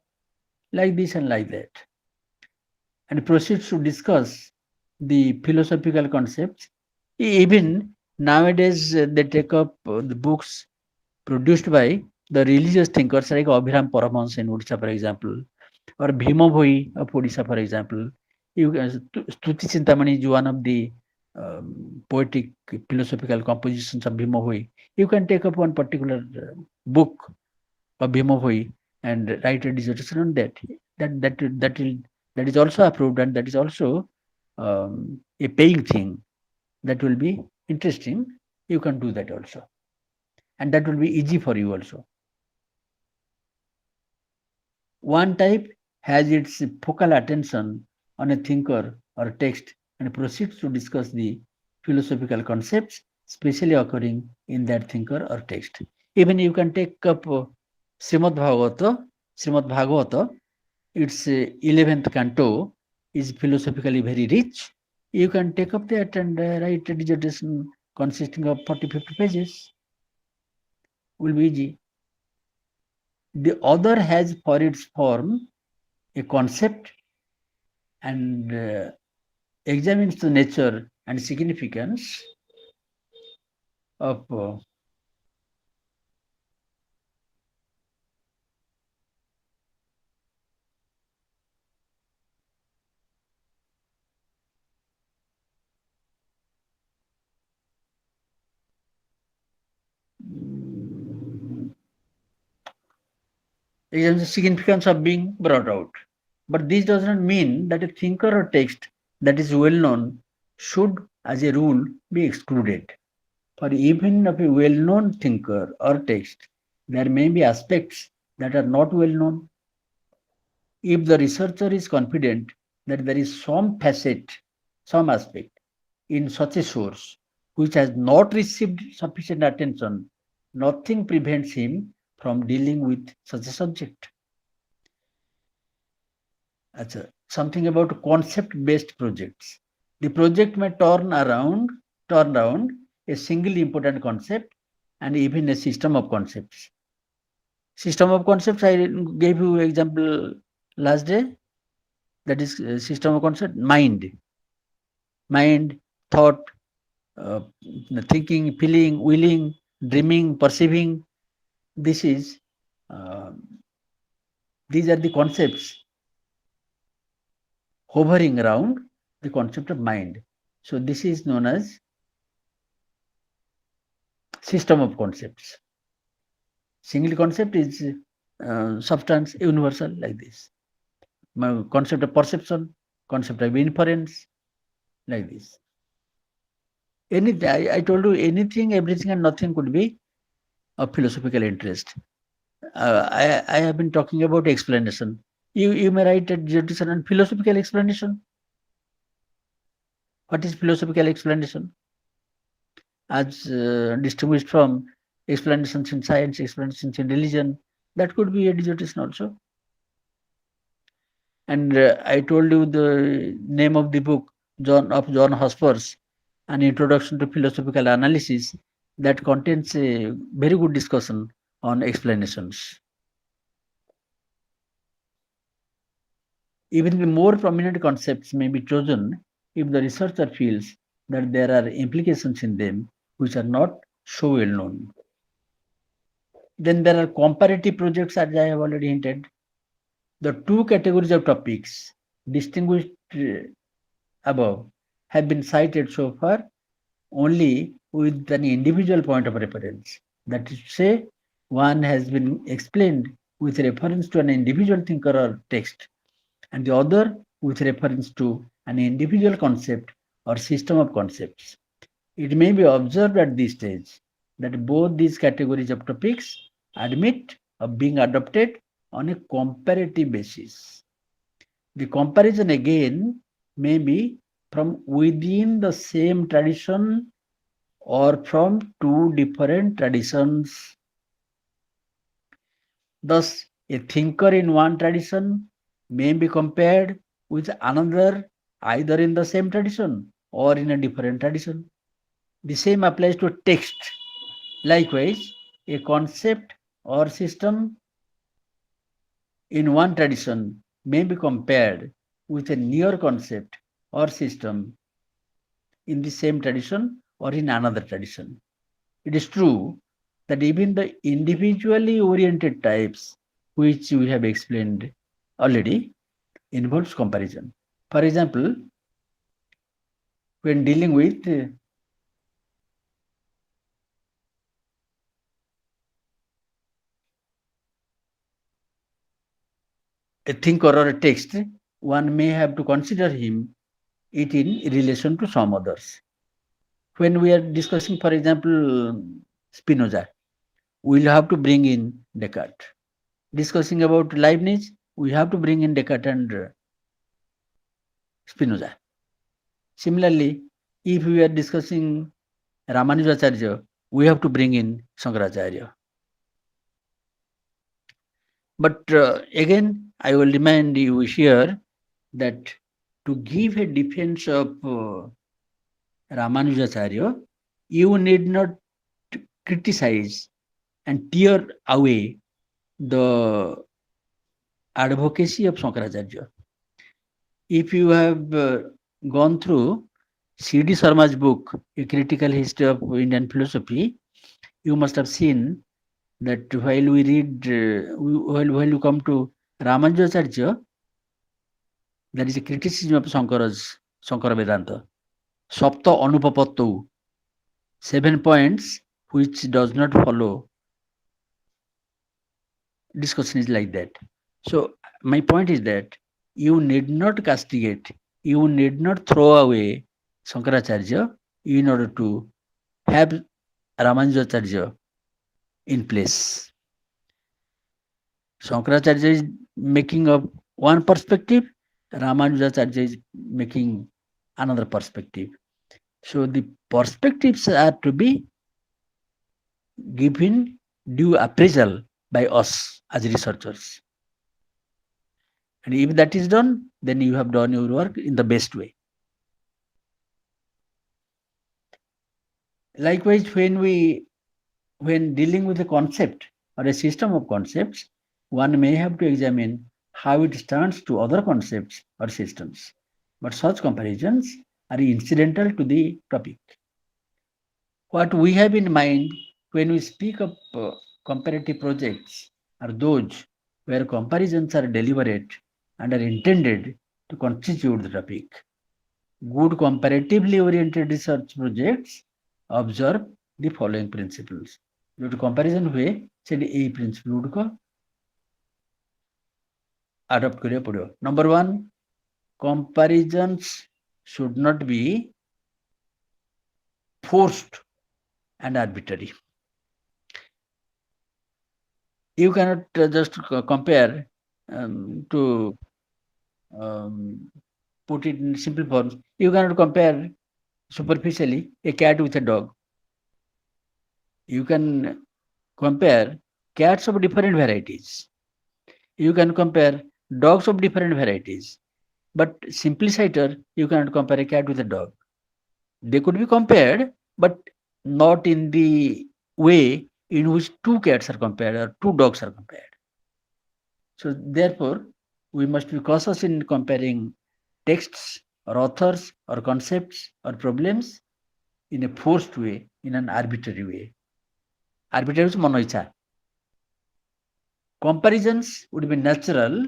like this and like that, and proceeds to discuss the philosophical concepts. Even nowadays, they take up the books produced by the religious thinkers like Abhiram Paramahansa in Odisha, for example, or Bhima Bhoi of Odisha, for example. Stuti Chintamani is one of the poetic philosophical compositions of Bhima Bhoi. You can take up one particular book of Bhima Bhoi and write a dissertation on that. That is also approved, and that is also a paying thing. That will be interesting. You can do that also, and that will be easy for you also. One type has its focal attention on a thinker or a text and proceeds to discuss the philosophical concepts specially occurring in that thinker or text. Even you can take up Srimad Bhagavata, its 11th canto is philosophically very rich. You can take up that and write a dissertation consisting of 40-50 pages. Will be easy. The other has for its form a concept and examines the nature and significance of significance of being brought out. But this does not mean that a thinker or text that is well known should, as a rule, be excluded. For even of a well known thinker or text, there may be aspects that are not well known. If the researcher is confident that there is some facet, some aspect in such a source which has not received sufficient attention, nothing prevents him from dealing with such a subject. Something about concept-based projects. The project may turn around a single important concept and even a system of concepts. System of concepts, I gave you example last day. That is system of concept, mind, thought, thinking, feeling, willing, dreaming, perceiving. This is these are the concepts hovering around the concept of mind. So this is known as system of concepts. Single concept is substance universal like this. Concept of perception, concept of inference, like this. Anything, I told you anything, everything and nothing could be of philosophical interest. I have been talking about explanation. You may write a dissertation on philosophical explanation. What is philosophical explanation? As distinguished from explanations in science, explanations in religion, that could be a dissertation also. And I told you the name of the book, John Hosper's, An Introduction to Philosophical Analysis, that contains a very good discussion on explanations. Even the more prominent concepts may be chosen if the researcher feels that there are implications in them which are not so well known. Then there are comparative projects, as I have already hinted. The two categories of topics distinguished above have been cited so far only with an individual point of reference. That is to say, one has been explained with reference to an individual thinker or text, and the other with reference to an individual concept or system of concepts. It may be observed at this stage that both these categories of topics admit of being adopted on a comparative basis. The comparison again may be from within the same tradition or from two different traditions. Thus, a thinker in one tradition may be compared with another either in the same tradition or in a different tradition. The same applies to text. Likewise, a concept or system in one tradition may be compared with a near concept or system in the same tradition or in another tradition. It is true that even the individually oriented types, which we have explained already, involves comparison. For example, when dealing with a thinker or a text, one may have to consider it in relation to some others. When we are discussing, for example, Spinoza, we'll have to bring in Descartes. Discussing about Leibniz, we have to bring in Descartes and Spinoza. Similarly, if we are discussing Ramanujacharya, we have to bring in Shankaracharya. But again, I will remind you here that to give a defense of Ramanujacharya, you need not criticize and tear away the advocacy of Shankaracharya. If you have gone through C.D. Sharma's book, A Critical History of Indian Philosophy, you must have seen that while we read, while you come to Ramanujacharya, there is a criticism of Shankara Vedanta. Sapta Anupapattu, 7 points which does not follow discussion is like that. So my point is that you need not castigate, you need not throw away Shankaracharya in order to have Ramanujacharya in place. Shankaracharya is making up one perspective, Ramanujacharya is making another perspective. So the perspectives are to be given due appraisal by us as researchers. And if that is done, then you have done your work in the best way. Likewise, when dealing with a concept or a system of concepts, one may have to examine how it stands to other concepts or systems. But such comparisons are incidental to the topic. What we have in mind when we speak of comparative projects are those where comparisons are deliberate and are intended to constitute the topic. Good comparatively oriented research projects observe the following principles. जो comparison हुए ସେଠି ଏଇ principle गुड़िक adopt କରିବାକୁ ପଡିବ. Number 1, comparisons should not be forced and arbitrary. You cannot just compare to put it in simple forms. You cannot compare superficially a cat with a dog. You can compare cats of different varieties. You can compare dogs of different varieties. But simpliciter, you cannot compare a cat with a dog. They could be compared, but not in the way in which two cats are compared or two dogs are compared. So therefore, we must be cautious in comparing texts or authors or concepts or problems in a forced way, in an arbitrary way. Arbitrary is mano icha. Comparisons would be natural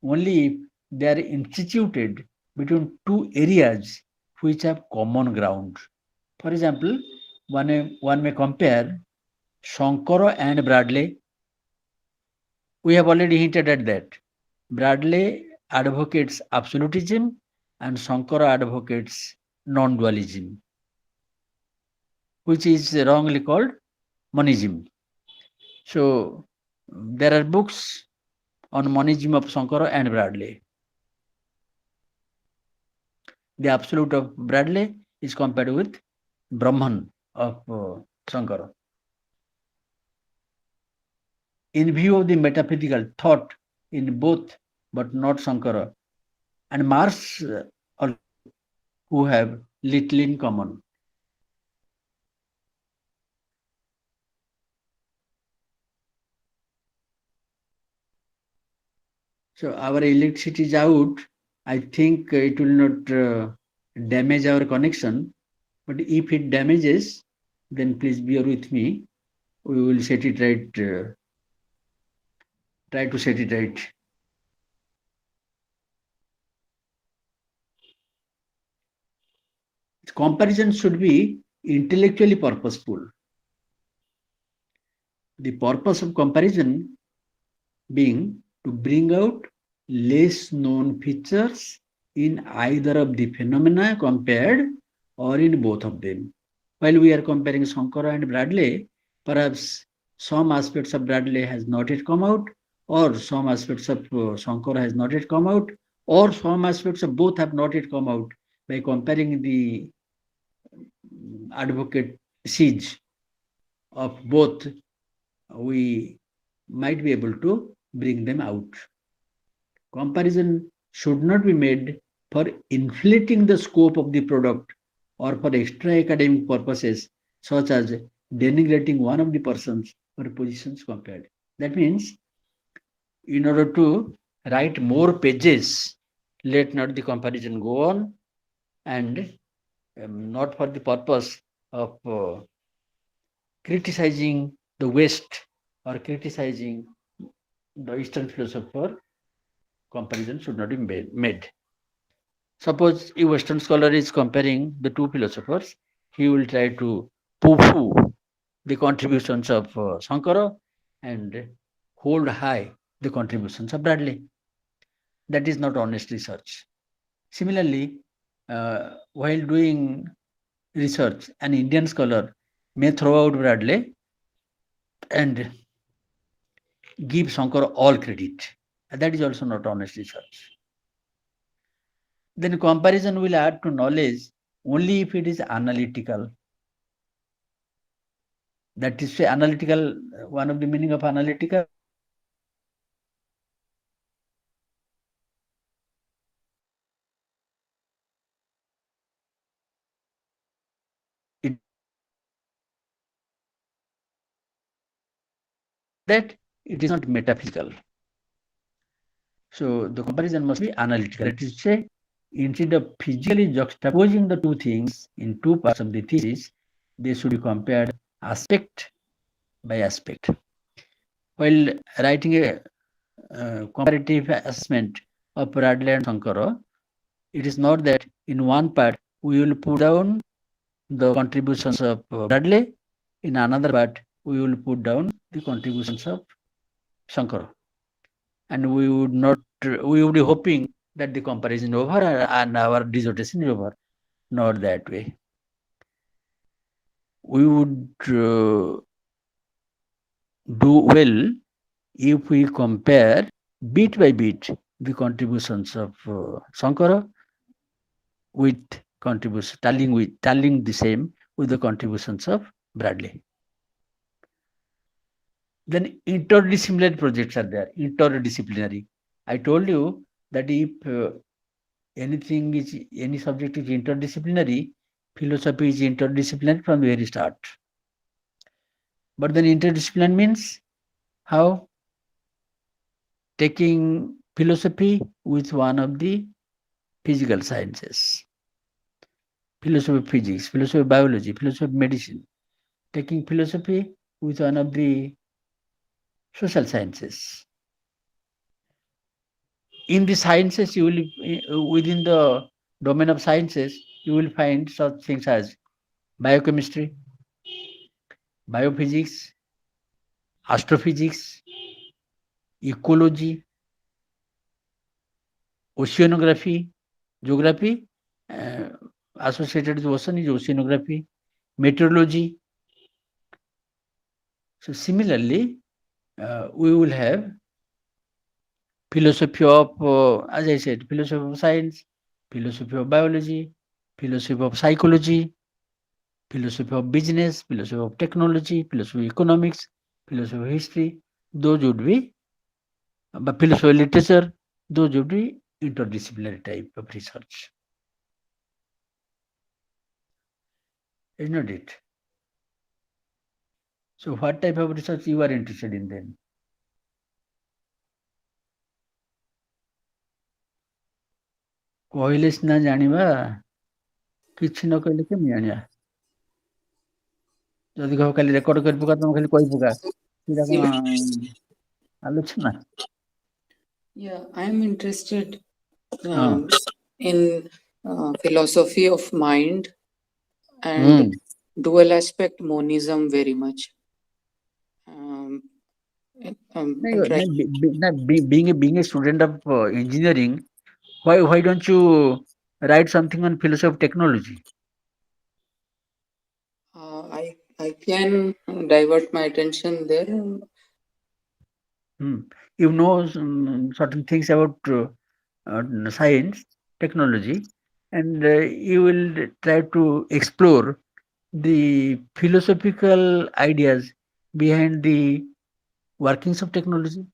only if they are instituted between two areas which have common ground. For example, one may compare Shankara and Bradley. We have already hinted at that. Bradley advocates absolutism and Shankara advocates non-dualism, which is wrongly called monism. So there are books on monism of Shankara and Bradley. The absolute of Bradley is compared with Brahman of Shankara. In view of the metaphysical thought in both, but not Shankara, and Mars, who have little in common. So our electricity is out. I think it will not damage our connection, but if it damages, then please bear with me. We will set it right. Try to set it right. Comparison should be intellectually purposeful. The purpose of comparison being to bring out less known features in either of the phenomena compared or in both of them. While we are comparing Shankara and Bradley, perhaps some aspects of Bradley has not yet come out, or some aspects of Shankara has not yet come out, or some aspects of both have not yet come out. By comparing the advocate siege of both, we might be able to bring them out. Comparison should not be made for inflating the scope of the product or for extra academic purposes, such as denigrating one of the persons or positions compared. That means, in order to write more pages, let not the comparison go on, and not for the purpose of criticizing the West or criticizing the Eastern philosopher. Comparison should not be made. Suppose a Western scholar is comparing the two philosophers, he will try to poo-poo the contributions of Shankara and hold high the contributions of Bradley. That is not honest research. Similarly, while doing research, an Indian scholar may throw out Bradley and give Shankar all credit. That is also not honest research. Then comparison will add to knowledge only if it is analytical. That is analytical, one of the meaning of analytical. It, that it is not metaphysical. So the comparison must be analytical. That is to say, instead of physically juxtaposing the two things in two parts of the thesis, they should be compared aspect by aspect. While writing a comparative assessment of Bradley and Shankara, it is not that in one part we will put down the contributions of Bradley, in another part we will put down the contributions of Shankara. And we would be hoping that the comparison is over and our dissertation is over. Not that way. We would do well if we compare bit by bit the contributions of Shankara with contributions, tallying the same with the contributions of Bradley. Then interdisciplinary projects are there, interdisciplinary. I told you that if any subject is interdisciplinary, philosophy is interdisciplinary from the very start. But then interdisciplinary means how? Taking philosophy with one of the physical sciences, philosophy of physics, philosophy of biology, philosophy of medicine, taking philosophy with one of the social sciences. In the sciences, you will, within the domain of sciences, you will find such things as biochemistry, biophysics, astrophysics, ecology, oceanography, geography, associated with ocean is oceanography, meteorology. So similarly, we will have philosophy of, as I said, philosophy of science, philosophy of biology, philosophy of psychology, philosophy of business, philosophy of technology, philosophy of economics, philosophy of history. Those would be, but philosophy of literature, those would be interdisciplinary type of research. Is not it? So what type of research you are interested in then? କହିଲେ ସିନା ଜାଣିବା, କିଛି ନ କହିଲେ କେମିତି ଜାଣିବା? ଯଦି କହିବ ଖାଲି ରେକର୍ଡ କରି ପକା, ତମେ ଖାଲି କହି ପକା, ସେଇଟା କଣ ଆଲୋଚନା? Yeah, I'm interested in philosophy of mind and dual aspect monism very much. Being a student of engineering, why don't you write something on philosophy of technology? I can divert my attention there. You know certain things about science, technology, and you will try to explore the philosophical ideas behind the workings of technology.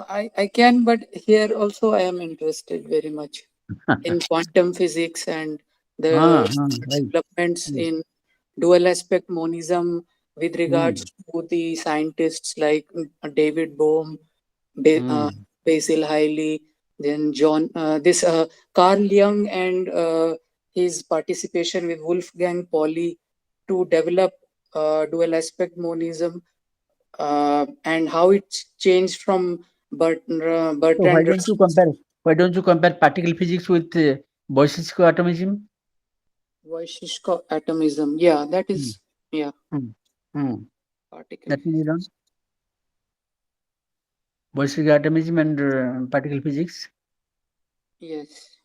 I can, but here also I am interested very much in quantum physics and the developments in dual aspect monism with regards to the scientists like David Bohm, Basil Hiley, then Carl Jung and his participation with Wolfgang Pauli to develop dual aspect monism and how it's changed from Bertrand. So why don't you compare particle physics with Boyce-Coe atomism? Boyce-Coe atomism, yeah, that is, yeah. Particle That means physics. Bolshevik atomism and particle physics. Yes.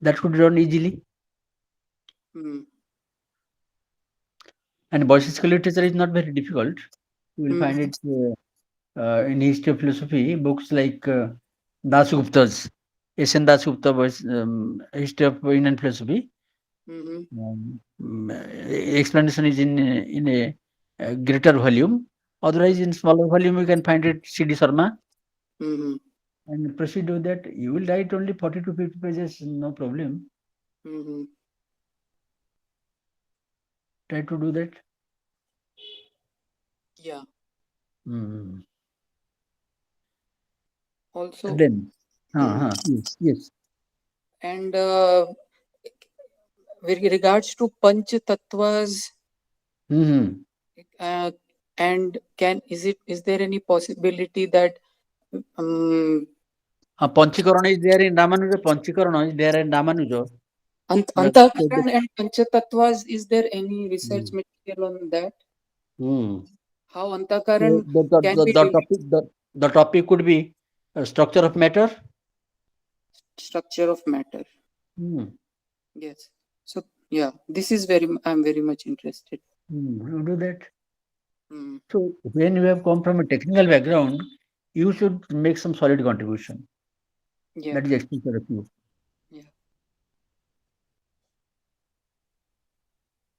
That could run easily. Mm. And Bolshevik literature is not very difficult. You will Mm. find it in history of philosophy, books like Dasgupta's, S.N. Dasgupta was history of Indian philosophy. Mm-hmm. Explanation is in a greater volume. Otherwise, in smaller volume, you can find it C.D. Sharma. Mm-hmm. And proceed with that. You will write only 40 to 50 pages, no problem. Mm-hmm. Try to do that. Yeah. Mm. Also, Then, yes, yes. and with regards to Panch Tattvas, Mm-hmm. and is there any possibility that Panchakarana is there in Ramanuja. Panchakarana is there in Ramanuja. Antakaran and Panchatattvas, is there any research Mm. material on that? Mm. How So Antakaran can be the topic could be structure of matter. structure of matter. Mm. Yes. So yeah, this is I'm very much interested. You do that. Mm. So when you have come from a technical background, you should make some solid contribution. Yeah. That is expected of you. Yeah.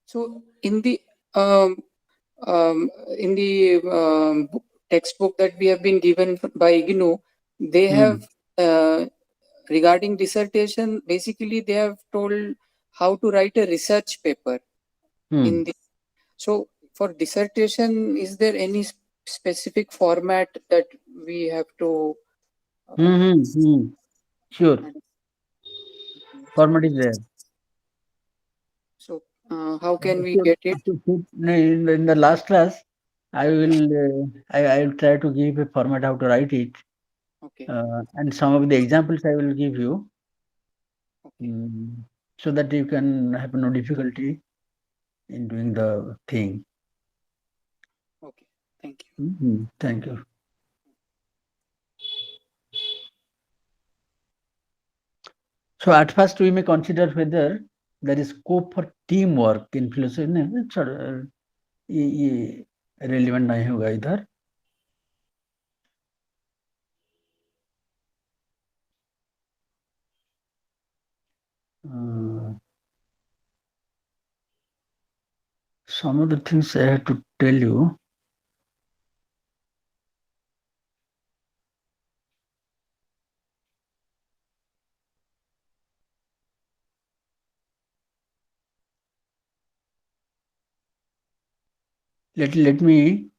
So in the um, in the textbook that we have been given by IGNOU, they have regarding dissertation. Basically, they have told how to write a research paper. In the so for dissertation, is there any specific format that we have to? Sure. Format is there. So how can we get it? In the last class, I will try to give a format how to write it. Okay. And some of the examples I will give you. Okay. So that you can have no difficulty in doing the thing. Okay. Thank you. Thank you. So at first we may consider whether there is scope for teamwork in philosophy. ये relevant नहीं होगा इधर. Some of the things I have to tell you. Let me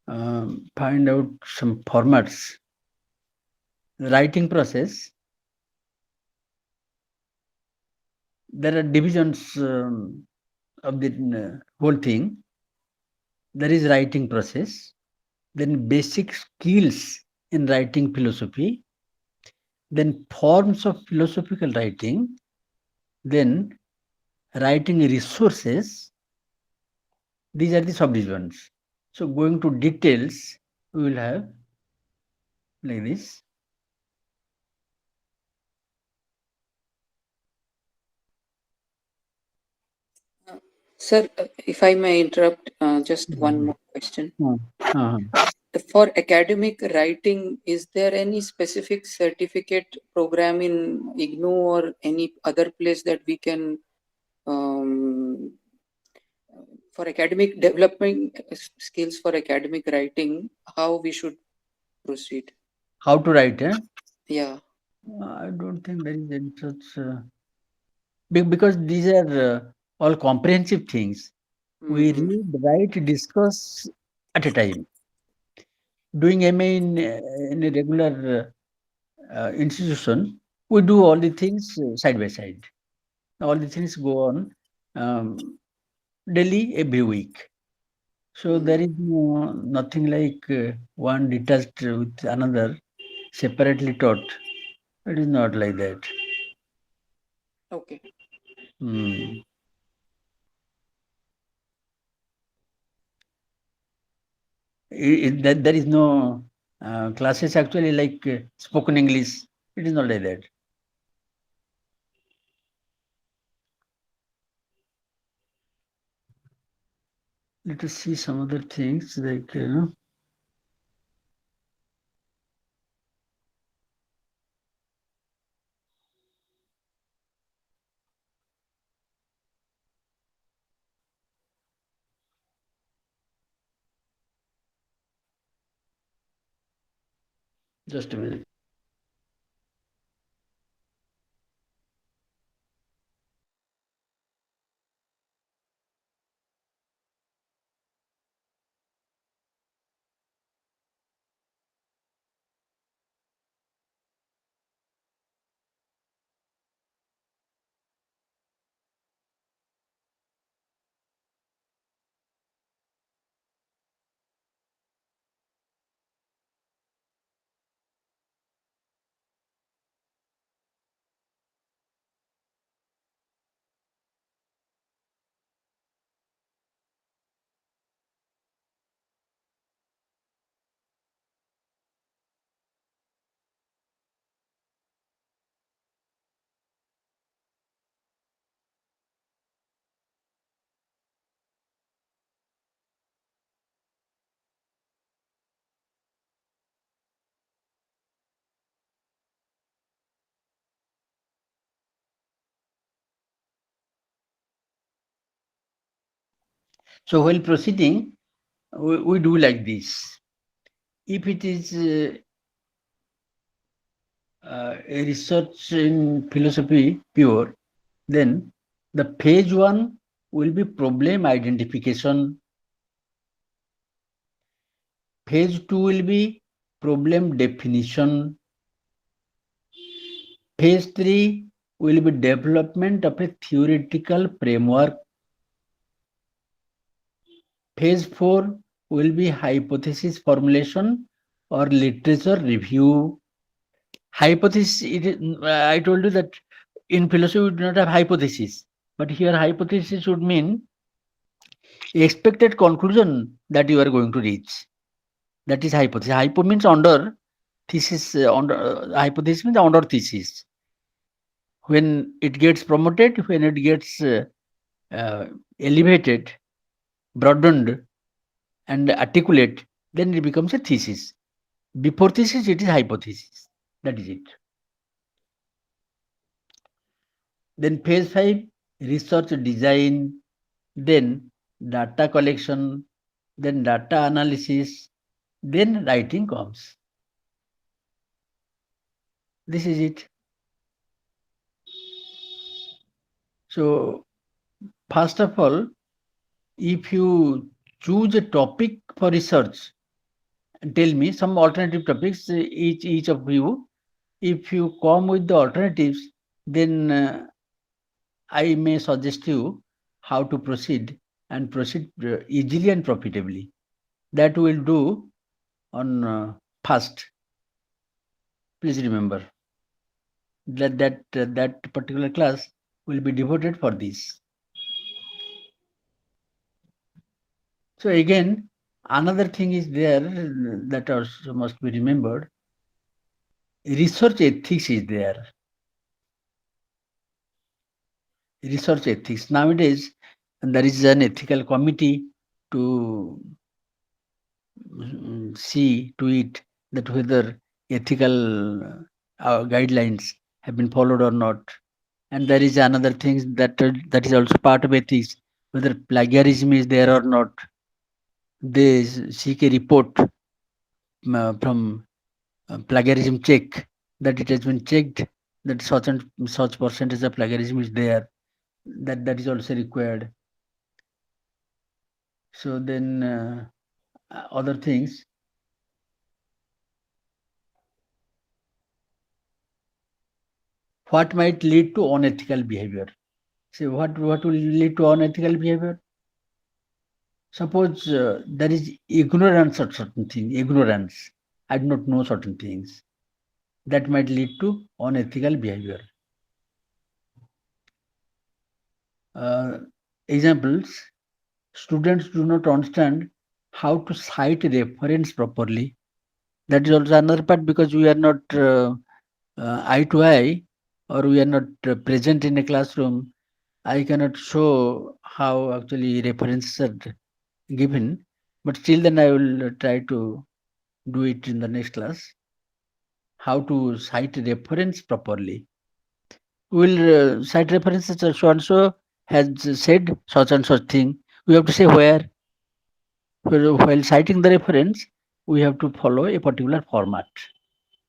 find out some formats. The writing process. There are divisions of the whole thing. There is writing process, then basic skills in writing philosophy, then forms of philosophical writing, then writing resources. These are the subdivisions. So going to details, we will have like this. Sir, if I may interrupt, just one more question. For academic writing, is there any specific certificate program in IGNOU or any other place that we can, for academic developing skills for academic writing, how we should proceed? How to write? Yeah. I don't think there is any such. Because these are all comprehensive things. We read, write, discuss at a time. Doing MA in a regular institution, we do all the things side by side. All the things go on daily, every week. So there is nothing like one detached with another, separately taught. It is not like that. Okay. there is no classes actually like spoken English. It is not like that. Let us see some other things like just a minute. So while proceeding, we do like this. If it is a research in philosophy pure, then the phase 1 will be problem identification. Phase 2 will be problem definition. Phase 3 will be development of a theoretical framework. Phase 4 will be hypothesis formulation or literature review. Hypothesis, I told you that in philosophy we do not have hypothesis, but here hypothesis would mean expected conclusion that you are going to reach. That is hypothesis. Hypo means under, thesis, hypothesis means under thesis. When it gets promoted, when it gets elevated, broadened, and articulate, then it becomes a thesis. Before thesis, it is hypothesis. That is it. Then phase 5, research design, then data collection, then data analysis, then writing comes. This is it. So, first of all, if you choose a topic for research, tell me some alternative topics, each of you. If you come with the alternatives, then I may suggest you how to proceed and proceed easily and profitably. That we'll do on first. Please remember that particular class will be devoted for this. So again, another thing is there that also must be remembered. Research ethics is there. Research ethics. Nowadays, there is an ethical committee to see to it that whether ethical guidelines have been followed or not. And there is another thing that is also part of ethics, whether plagiarism is there or not. They seek a report from plagiarism check, that it has been checked that such and such percentage of plagiarism is there. That is also required. So then other things. What might lead to unethical behavior? See, what will lead to unethical behavior? Suppose there is ignorance of certain things, ignorance. I do not know certain things. That might lead to unethical behavior. Examples, students do not understand how to cite reference properly. That is also another part, because we are not eye to eye, or we are not present in a classroom. I cannot show how actually references are given, but still then I will try to do it in the next class. How to cite reference properly. We will cite references, so and so has said such and such thing. We have to say where. While citing the reference, we have to follow a particular format.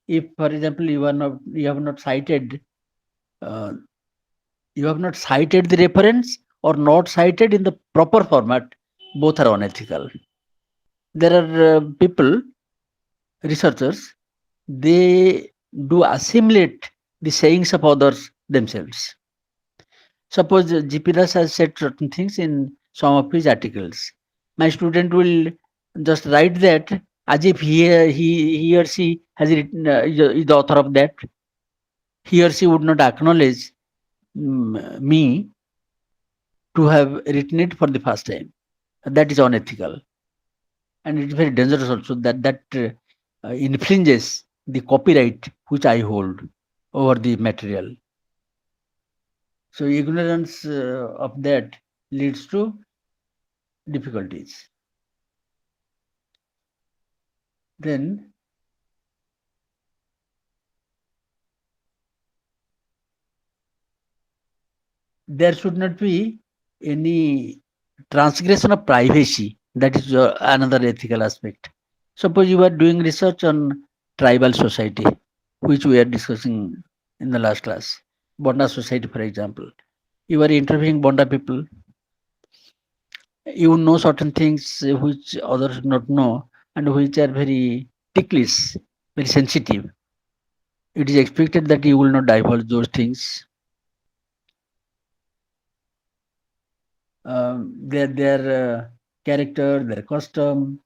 If, for example, you have not cited uh, the reference or not cited in the proper format, both are unethical. There are people, researchers, they do assimilate the sayings of others themselves. Suppose GP Das has said certain things in some of his articles. My student will just write that as if he or she has written, is the author of that. He or she would not acknowledge me to have written it for the first time. That is unethical, and it is very dangerous also. That infringes the copyright which I hold over the material. So ignorance of that leads to difficulties. Then there should not be any transgression of privacy. That is another ethical aspect. Suppose you are doing research on tribal society, which we are discussing in the last class, Bonda society, for example. You are interviewing Bonda people. You know certain things which others do not know, and which are very ticklish, very sensitive. It is expected that you will not divulge those things. Their character, their custom,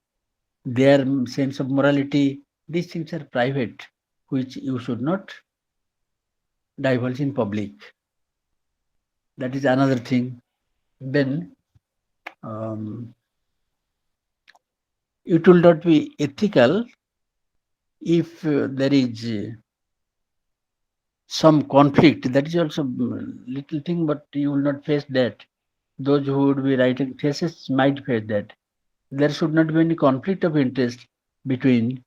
their sense of morality, these things are private, which you should not divulge in public. That is another thing. Then it will not be ethical if there is some conflict. That is also little thing, but you will not face that. Those who would be writing thesis might face that. There should not be any conflict of interest between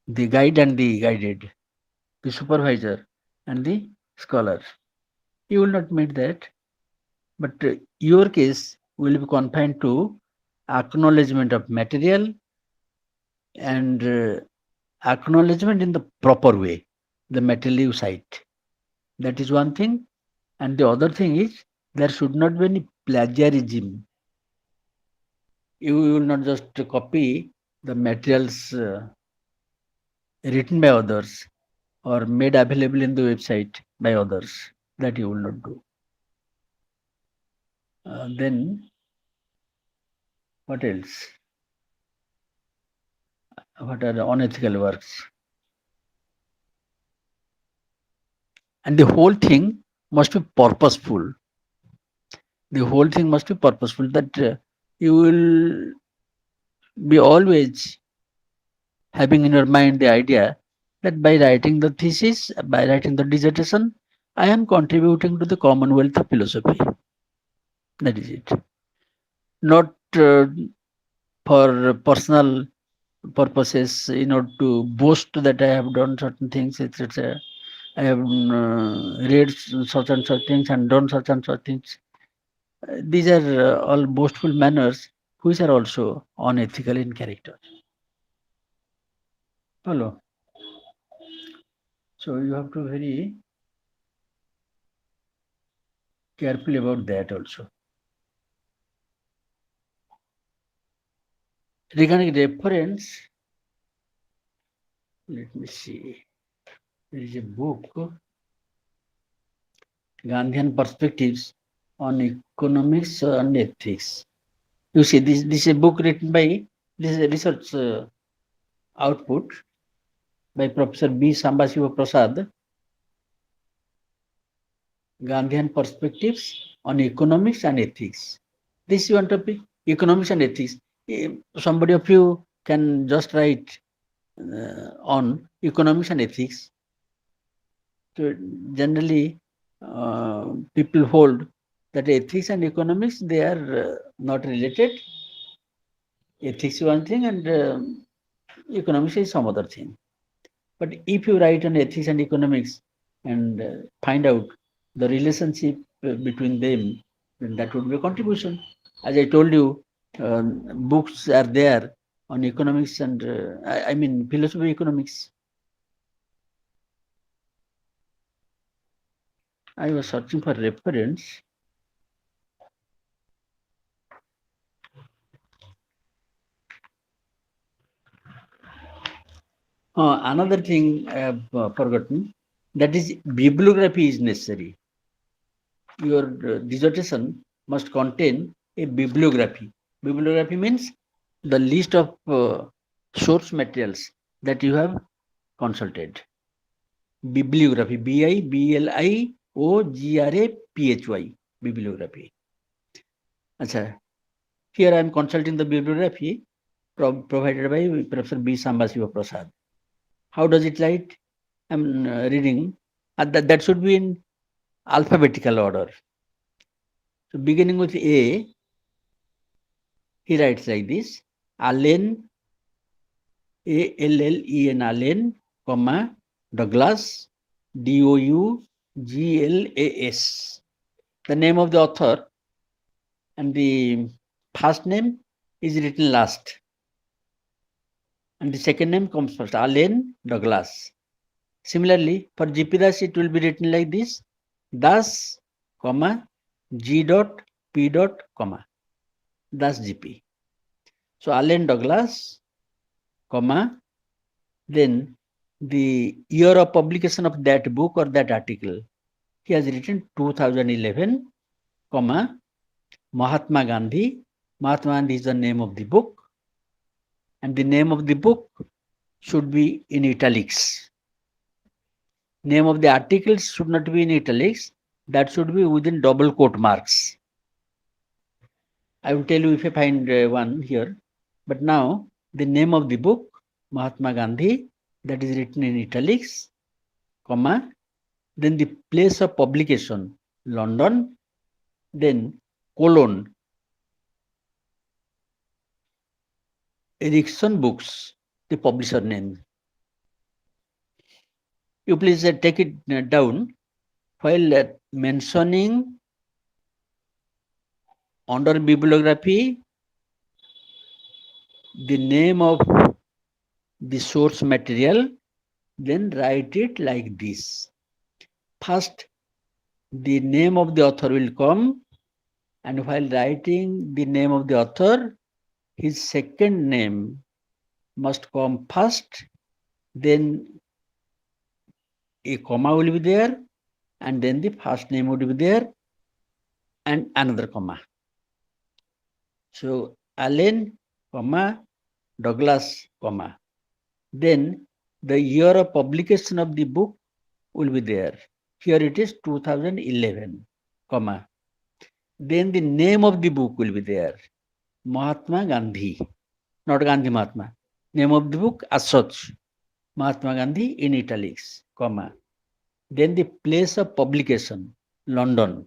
the guide and the guided, the supervisor and the scholar. You will not meet that, but your case will be confined to acknowledgement of material and acknowledgement in the proper way, the material you cite. That is one thing. And the other thing is, there should not be any plagiarism. You will not just copy the materials written by others or made available in the website by others. That you will not do. Then what else? What are the unethical works? And the whole thing must be purposeful. The whole thing must be purposeful, that you will be always having in your mind the idea that by writing the thesis, by writing the dissertation, I am contributing to the commonwealth of philosophy. That is it. Not for personal purposes, in order to boast that I have done certain things, etc. I have read such and such things and done such and such things. These are all boastful manners, which are also unethical in character. Follow? So you have to very careful about that also. Regarding reference, let me see. There is a book, Gandhian Perspectives on Economics and Ethics. You see, this is a book written by, this is a research output by Professor B. Sambasiva Prasad. Gandhian Perspectives on Economics and Ethics. This is one topic, economics and ethics. Somebody of you can just write on economics and ethics. So generally, people hold that ethics and economics, they are not related. Ethics is one thing and economics is some other thing. But if you write on ethics and economics and find out the relationship between them, then that would be a contribution. As I told you, books are there on economics and I mean philosophy of economics. I was searching for reference. Another thing I have forgotten, that is bibliography is necessary. Your dissertation must contain a bibliography. Bibliography means the list of source materials that you have consulted. Bibliography, BIBLIOGRAPHY, bibliography. Achha, here I am consulting the bibliography provided by Professor B. Sambasiva Prasad. How does it write? I am reading. That should be in alphabetical order. So beginning with A, he writes like this: Allen, ALLEN, Allen, comma, Douglas, DOUGLAS. The name of the author and the first name is written last. And the second name comes first, Allen Douglas. Similarly, for GP Das, it will be written like this: Das, comma, G dot, P dot, comma, Das GP. So Allen Douglas, comma, then the year of publication of that book or that article. He has written 2011, comma, Mahatma Gandhi. Mahatma Gandhi is the name of the book. And the name of the book should be in italics. Name of the articles should not be in italics. That should be within double quote marks. I will tell you if I find one here. But now the name of the book, Mahatma Gandhi, that is written in italics, comma, then the place of publication, London, then colon, Erickson Books, the publisher name. You please take it down while mentioning under bibliography the name of the source material, then write it like this. First, the name of the author will come, and while writing the name of the author, his second name must come first, then a comma will be there, and then the first name would be there, and another comma. So Allen, comma, Douglas, comma. Then the year of publication of the book will be there. Here it is 2011, comma. Then the name of the book will be there. Mahatma Gandhi, not Gandhi Mahatma. Name of the book as such, Mahatma Gandhi in italics, comma. Then the place of publication, London.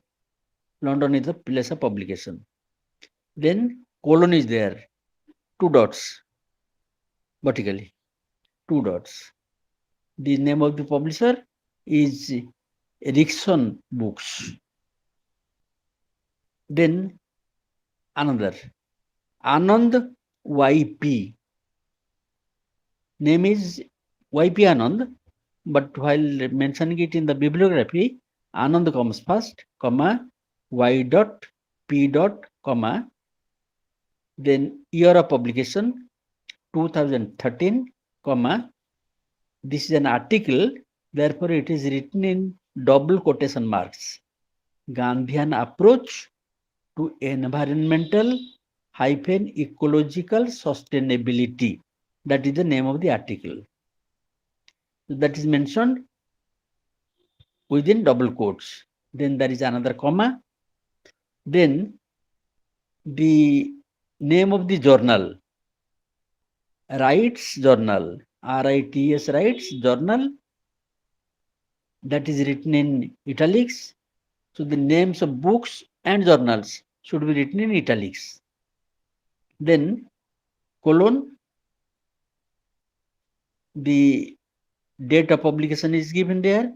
London is the place of publication. Then colon is there, 2 dots, vertically, 2 dots. The name of the publisher is Erickson Books. Then another, Anand YP. Name is YP Anand, but while mentioning it in the bibliography, Anand comes first, comma, Y dot, P dot, comma, then year of publication, 2013, comma, this is an article, therefore it is written in double quotation marks. Gandhian approach to environmental hyphen ecological sustainability. That is the name of the article. That is mentioned within double quotes. Then there is another comma. Then the name of the journal, Rights Journal, RITS Rights Journal, that is written in italics. So the names of books and journals should be written in italics. Then colon, the date of publication is given there.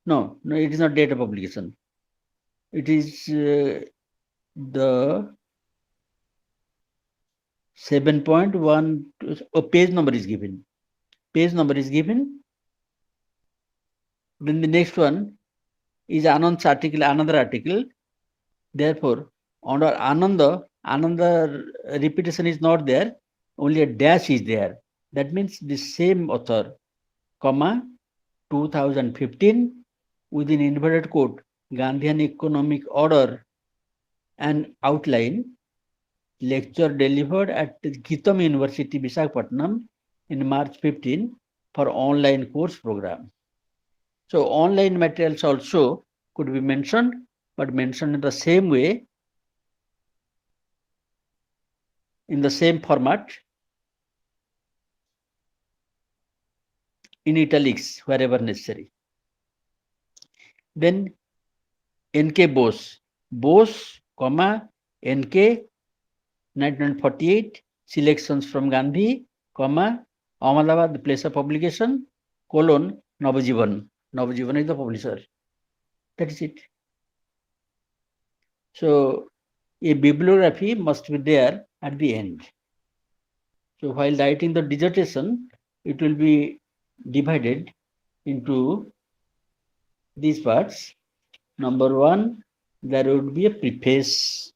No, it is not date of publication. It is the 7.1, page number is given. Page number is given. Then the next one is Anand's article, another article. Therefore, under Ananda repetition is not there, only a dash is there. That means the same author, comma, 2015, within inverted quote, Gandhian economic order and outline, lecture delivered at Gitam University, Visakhapatnam in March 15 for online course program. So online materials also could be mentioned, but mentioned in the same way, in the same format, in italics wherever necessary. Then N.K. Bose, comma, N.K. 1948, selections from Gandhi, comma, Ahmedabad, the place of publication, colon, Navajivan. Navajivan is the publisher. That is it. So a bibliography must be there at the end. So while writing the dissertation, it will be divided into these parts. Number one, there would be a preface.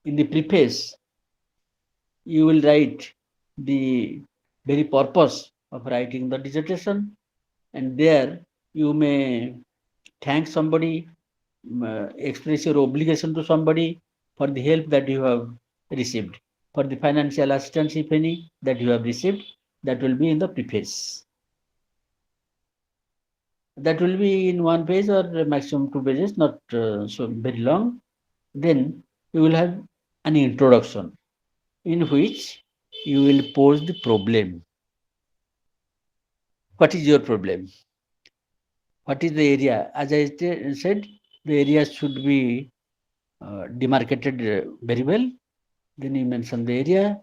In the preface, you will write the very purpose of writing the dissertation, and there you may thank somebody, express your obligation to somebody for the help that you have received, for the financial assistance, if any, that you have received. That will be in the preface. That will be in one page or maximum 2 pages, not so very long. Then you will have an introduction in which you will pose the problem. What is your problem? What is the area? As I said, the area should be demarcated very well. Then you mention the area,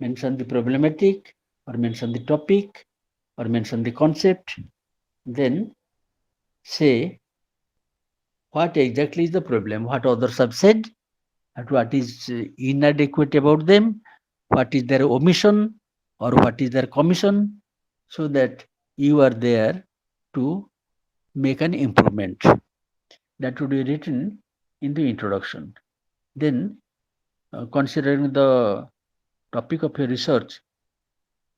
mention the problematic, or mention the topic, or mention the concept. Then say what exactly is the problem, what others have said, and what is inadequate about them, what is their omission, or what is their commission, so that you are there to make an improvement. That would be written in the introduction. Then, considering the topic of your research,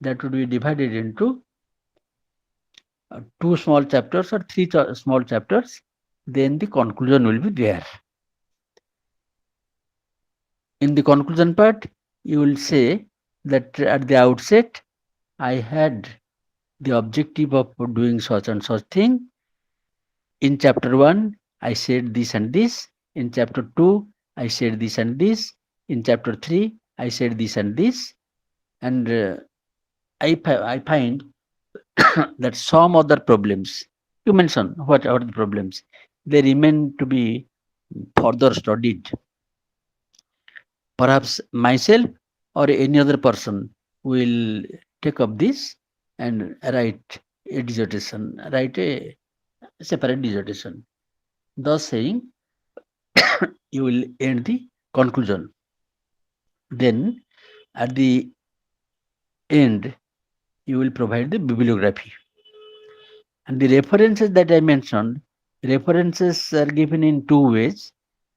that would be divided into 2 small chapters or 3 small chapters. Then the conclusion will be there. In the conclusion part, you will say that at the outset, I had the objective of doing such and such thing. In chapter 1, I said this and this. In chapter 2, I said this and this. In chapter 3, I said this and this. And I find that some other problems, you mention what are the problems, they remain to be further studied. Perhaps myself or any other person will take up this and write a dissertation, write a separate dissertation. Thus saying, you will end the conclusion. Then at the end, you will provide the bibliography. And the references that I mentioned, references are given in 2 ways,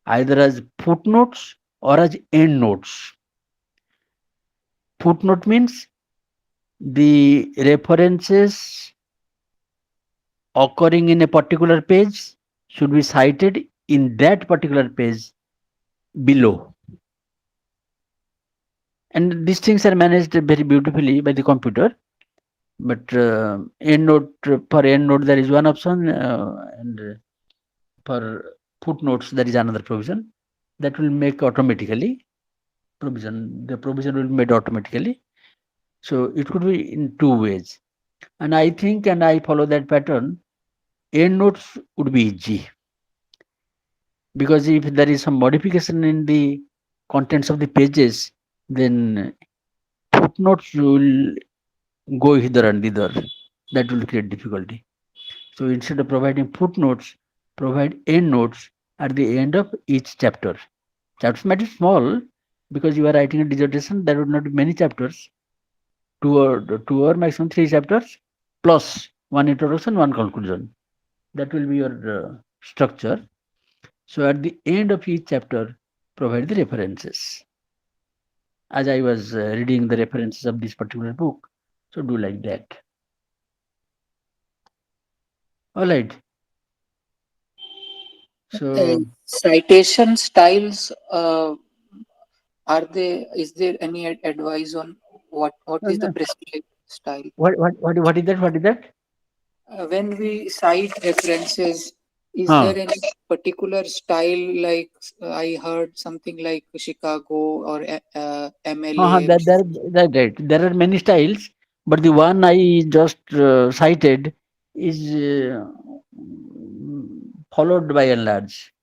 either as footnotes or as endnotes. Footnote means the references occurring in a particular page should be cited in that particular page below. And these things are managed very beautifully by the computer. But EndNote, for EndNote there is one option, and for footnotes there is another provision. that will make automatically provision. The provision will be made automatically. So it could be in two ways. And I think, and I follow that pattern, end notes would be easy. Because if there is some modification in the contents of the pages, then footnotes will go hither and thither. That will create difficulty. So instead of providing footnotes, provide end notes at the end of each chapter. Chapters might be small because you are writing a dissertation. There would not be many chapters, two or maximum 3 chapters, plus one introduction, one conclusion. That will be your structure. So at the end of each chapter, provide the references. As I was reading the references of this particular book, so do like that. All right. So Citation styles, is there any advice on what is the prescribed style? what is that? What is that? When we cite references, is Huh. there any particular style? Like I heard something like Chicago or MLA. Right. There are many styles, but the one I just cited is followed by and large.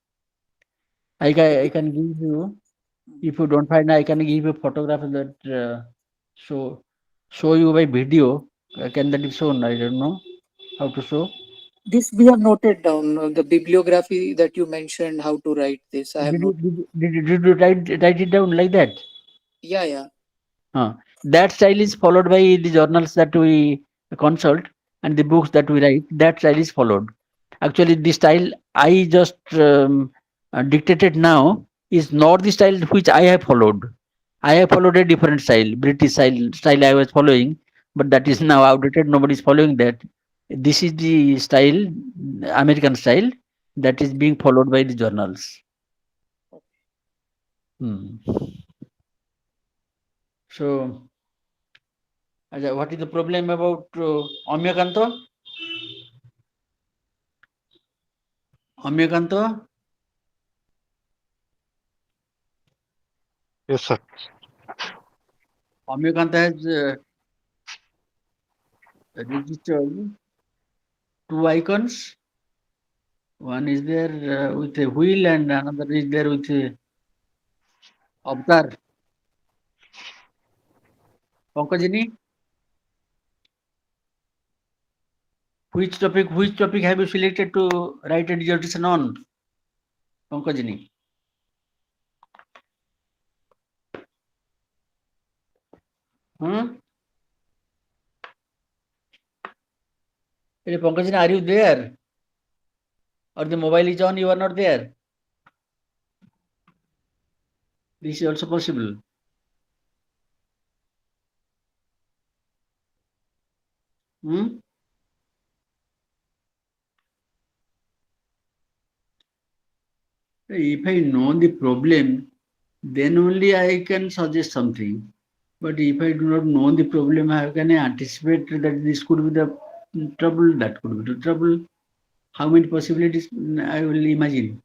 I can give you, if you don't find, I can give you a photograph that show you by video. Can that be shown? I don't know how to show. This we have noted down. The bibliography that you mentioned, how to write this. I have Did you, noted. did you write it down like that? Yeah. That style is followed by the journals that we consult and the books that we write. That style is followed. Actually, the style I just dictated now is not the style which I have followed. I have followed a different style, British style I was following, but that is now outdated. Nobody is following that. This is the style, American style, that is being followed by the journals. Hmm. So, what is the problem about Amyakanto? Amyakanto? Yes, sir. Amyakanto has registered 2 icons. One is there with a wheel and another is there with a avatar. Pankajini, which topic have you selected to write a dissertation on? Pankajini. Hmm? Hey, Pankajini, are you there? Or the mobile is on, you are not there? This is also possible. Hmm? If I know the problem, then only I can suggest something. But if I do not know the problem, how can I anticipate that this could be the trouble, that could be the trouble? How many possibilities I will imagine?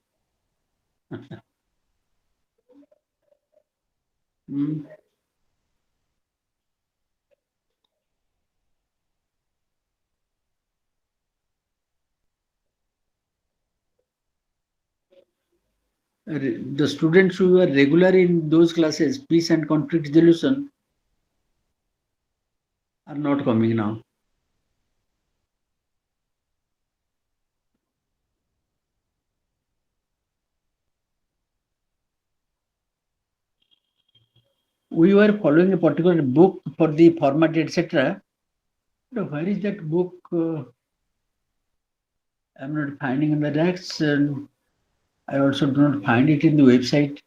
Hmm. The students who are regular in those classes, peace and conflict resolution, are not coming now. We were following a particular book for the format, etc. Where is that book? I'm not finding in the racks, and I also do not find it in the website.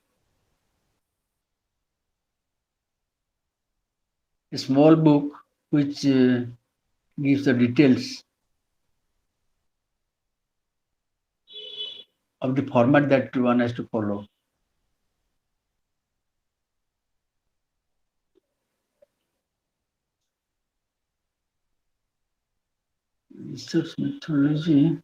A small book which gives the details of the format that one has to follow. Research methodology.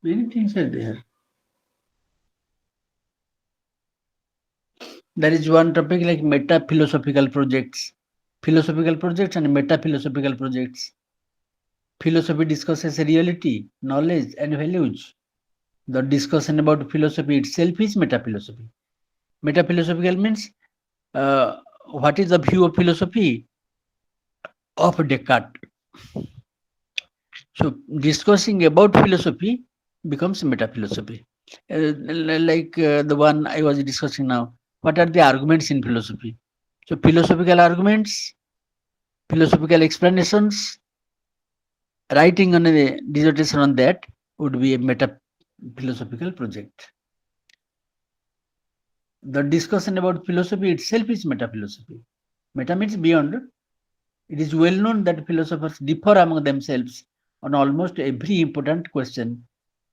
Many things are there. There is one topic like meta-philosophical projects. Philosophical projects and meta-philosophical projects. Philosophy discusses reality, knowledge, and values. The discussion about philosophy itself is meta-philosophy. Meta-philosophical means what is the view of philosophy of Descartes. So discussing about philosophy becomes meta-philosophy. Like the one I was discussing now. What are the arguments in philosophy? So philosophical arguments, philosophical explanations, writing on a dissertation on that would be a meta-philosophical project. The discussion about philosophy itself is meta-philosophy. Meta means beyond. It is well known that philosophers differ among themselves on almost every important question,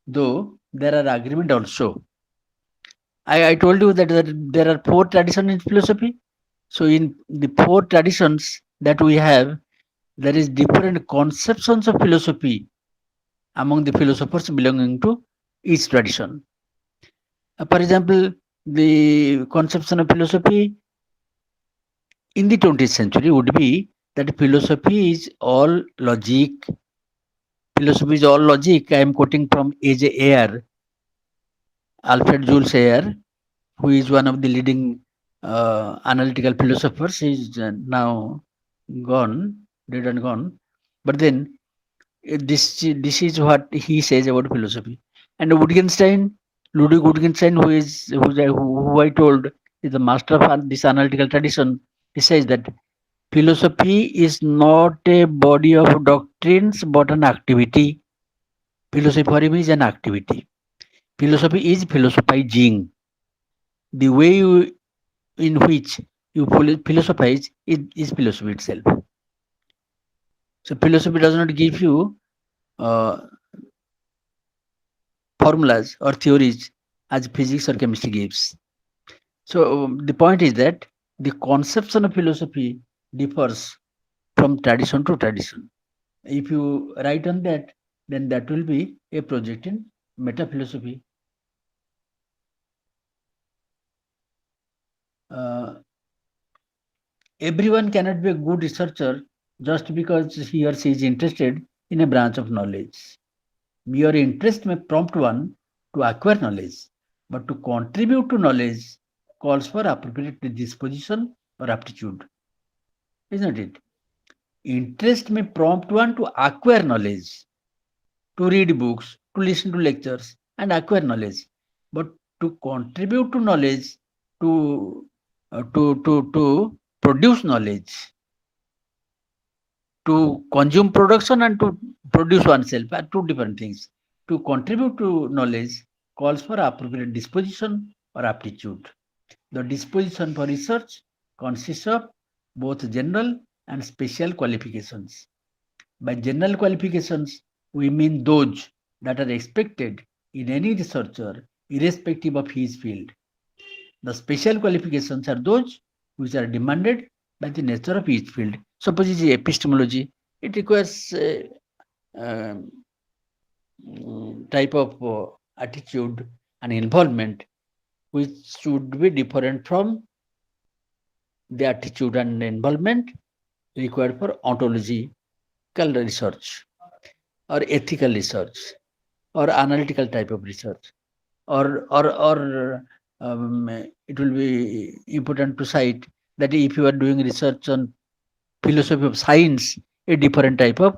though there are agreement also. I told you that there are 4 traditions in philosophy. So in the 4 traditions that we have, there is different conceptions of philosophy among the philosophers belonging to each tradition. For example, the conception of philosophy in the 20th century would be that philosophy is all logic. Philosophy is all logic. I am quoting from A.J. Ayer, Alfred Jules Ayer, who is one of the leading analytical philosophers. He is now gone, dead and gone. But then this is what he says about philosophy. And Wittgenstein, Ludwig Wittgenstein, who I told is the master of this analytical tradition, he says that philosophy is not a body of doctrines but an activity. Philosophy for him is an activity. Philosophy is philosophizing. The way in which you philosophize is philosophy itself. So philosophy does not give you formulas or theories as physics or chemistry gives. So the point is that the conception of philosophy differs from tradition to tradition. If you write on that, then that will be a project in meta-philosophy. Everyone cannot be a good researcher just because he or she is interested in a branch of knowledge. Mere interest may prompt one to acquire knowledge, but to contribute to knowledge calls for appropriate disposition or aptitude. Isn't it? Interest may prompt one to acquire knowledge, to read books, to listen to lectures, and acquire knowledge. But to contribute to knowledge, to produce knowledge, to consume production and to produce oneself are 2 different things. To contribute to knowledge calls for appropriate disposition or aptitude. The disposition for research consists of both general and special qualifications. By general qualifications, we mean those that are expected in any researcher irrespective of his field. The special qualifications are those which are demanded by the nature of each field. Suppose it is epistemology, it requires type of attitude and involvement which should be different from the attitude and involvement required for ontological research or ethical research or analytical type of research or it will be important to cite that if you are doing research on philosophy of science, a different type of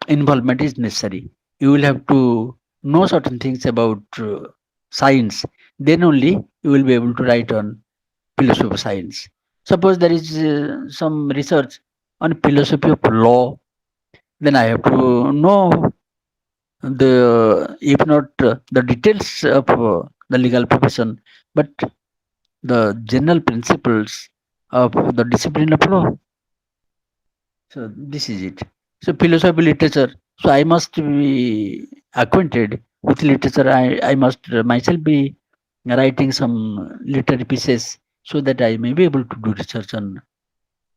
involvement is necessary. You will have to know certain things about science. Then only you will be able to write on philosophy of science. Suppose there is some research on philosophy of law, then I have to know if not the details of the legal profession, but the general principles of the discipline of law. So this is it. So philosophy literature. So I must be acquainted with literature. I must myself be writing some literary pieces so that I may be able to do research on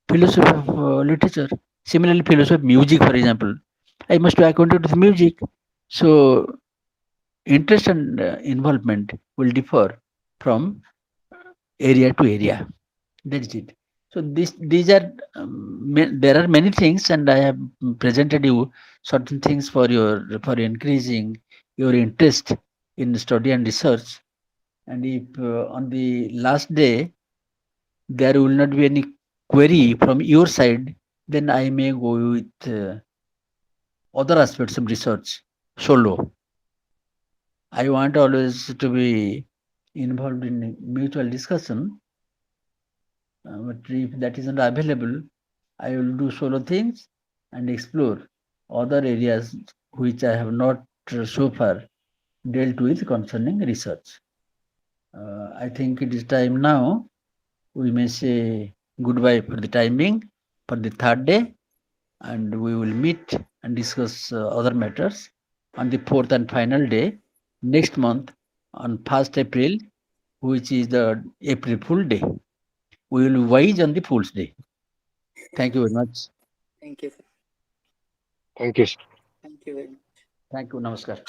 philosophy of literature. Similarly, philosophy of music, for example. I must be acquainted with music. So interest and involvement will differ from area to area. That is it. So these are there are many things, and I have presented you certain things for increasing your interest in study and research. And if on the last day there will not be any query from your side, then I may go with other aspects of research solo. I want always to be involved in mutual discussion, but if that is not available, I will do solo things and explore other areas which I have not so far dealt with concerning research. I think it is time now. We may say goodbye for the time being for the third day, and we will meet and discuss other matters on the fourth and final day next month on 1st April, which is the April Fool Day. We will wise on the Fool's Day. Thank you very much. Thank you. Thank you, sir. Thank you very much. Thank you. Namaskar.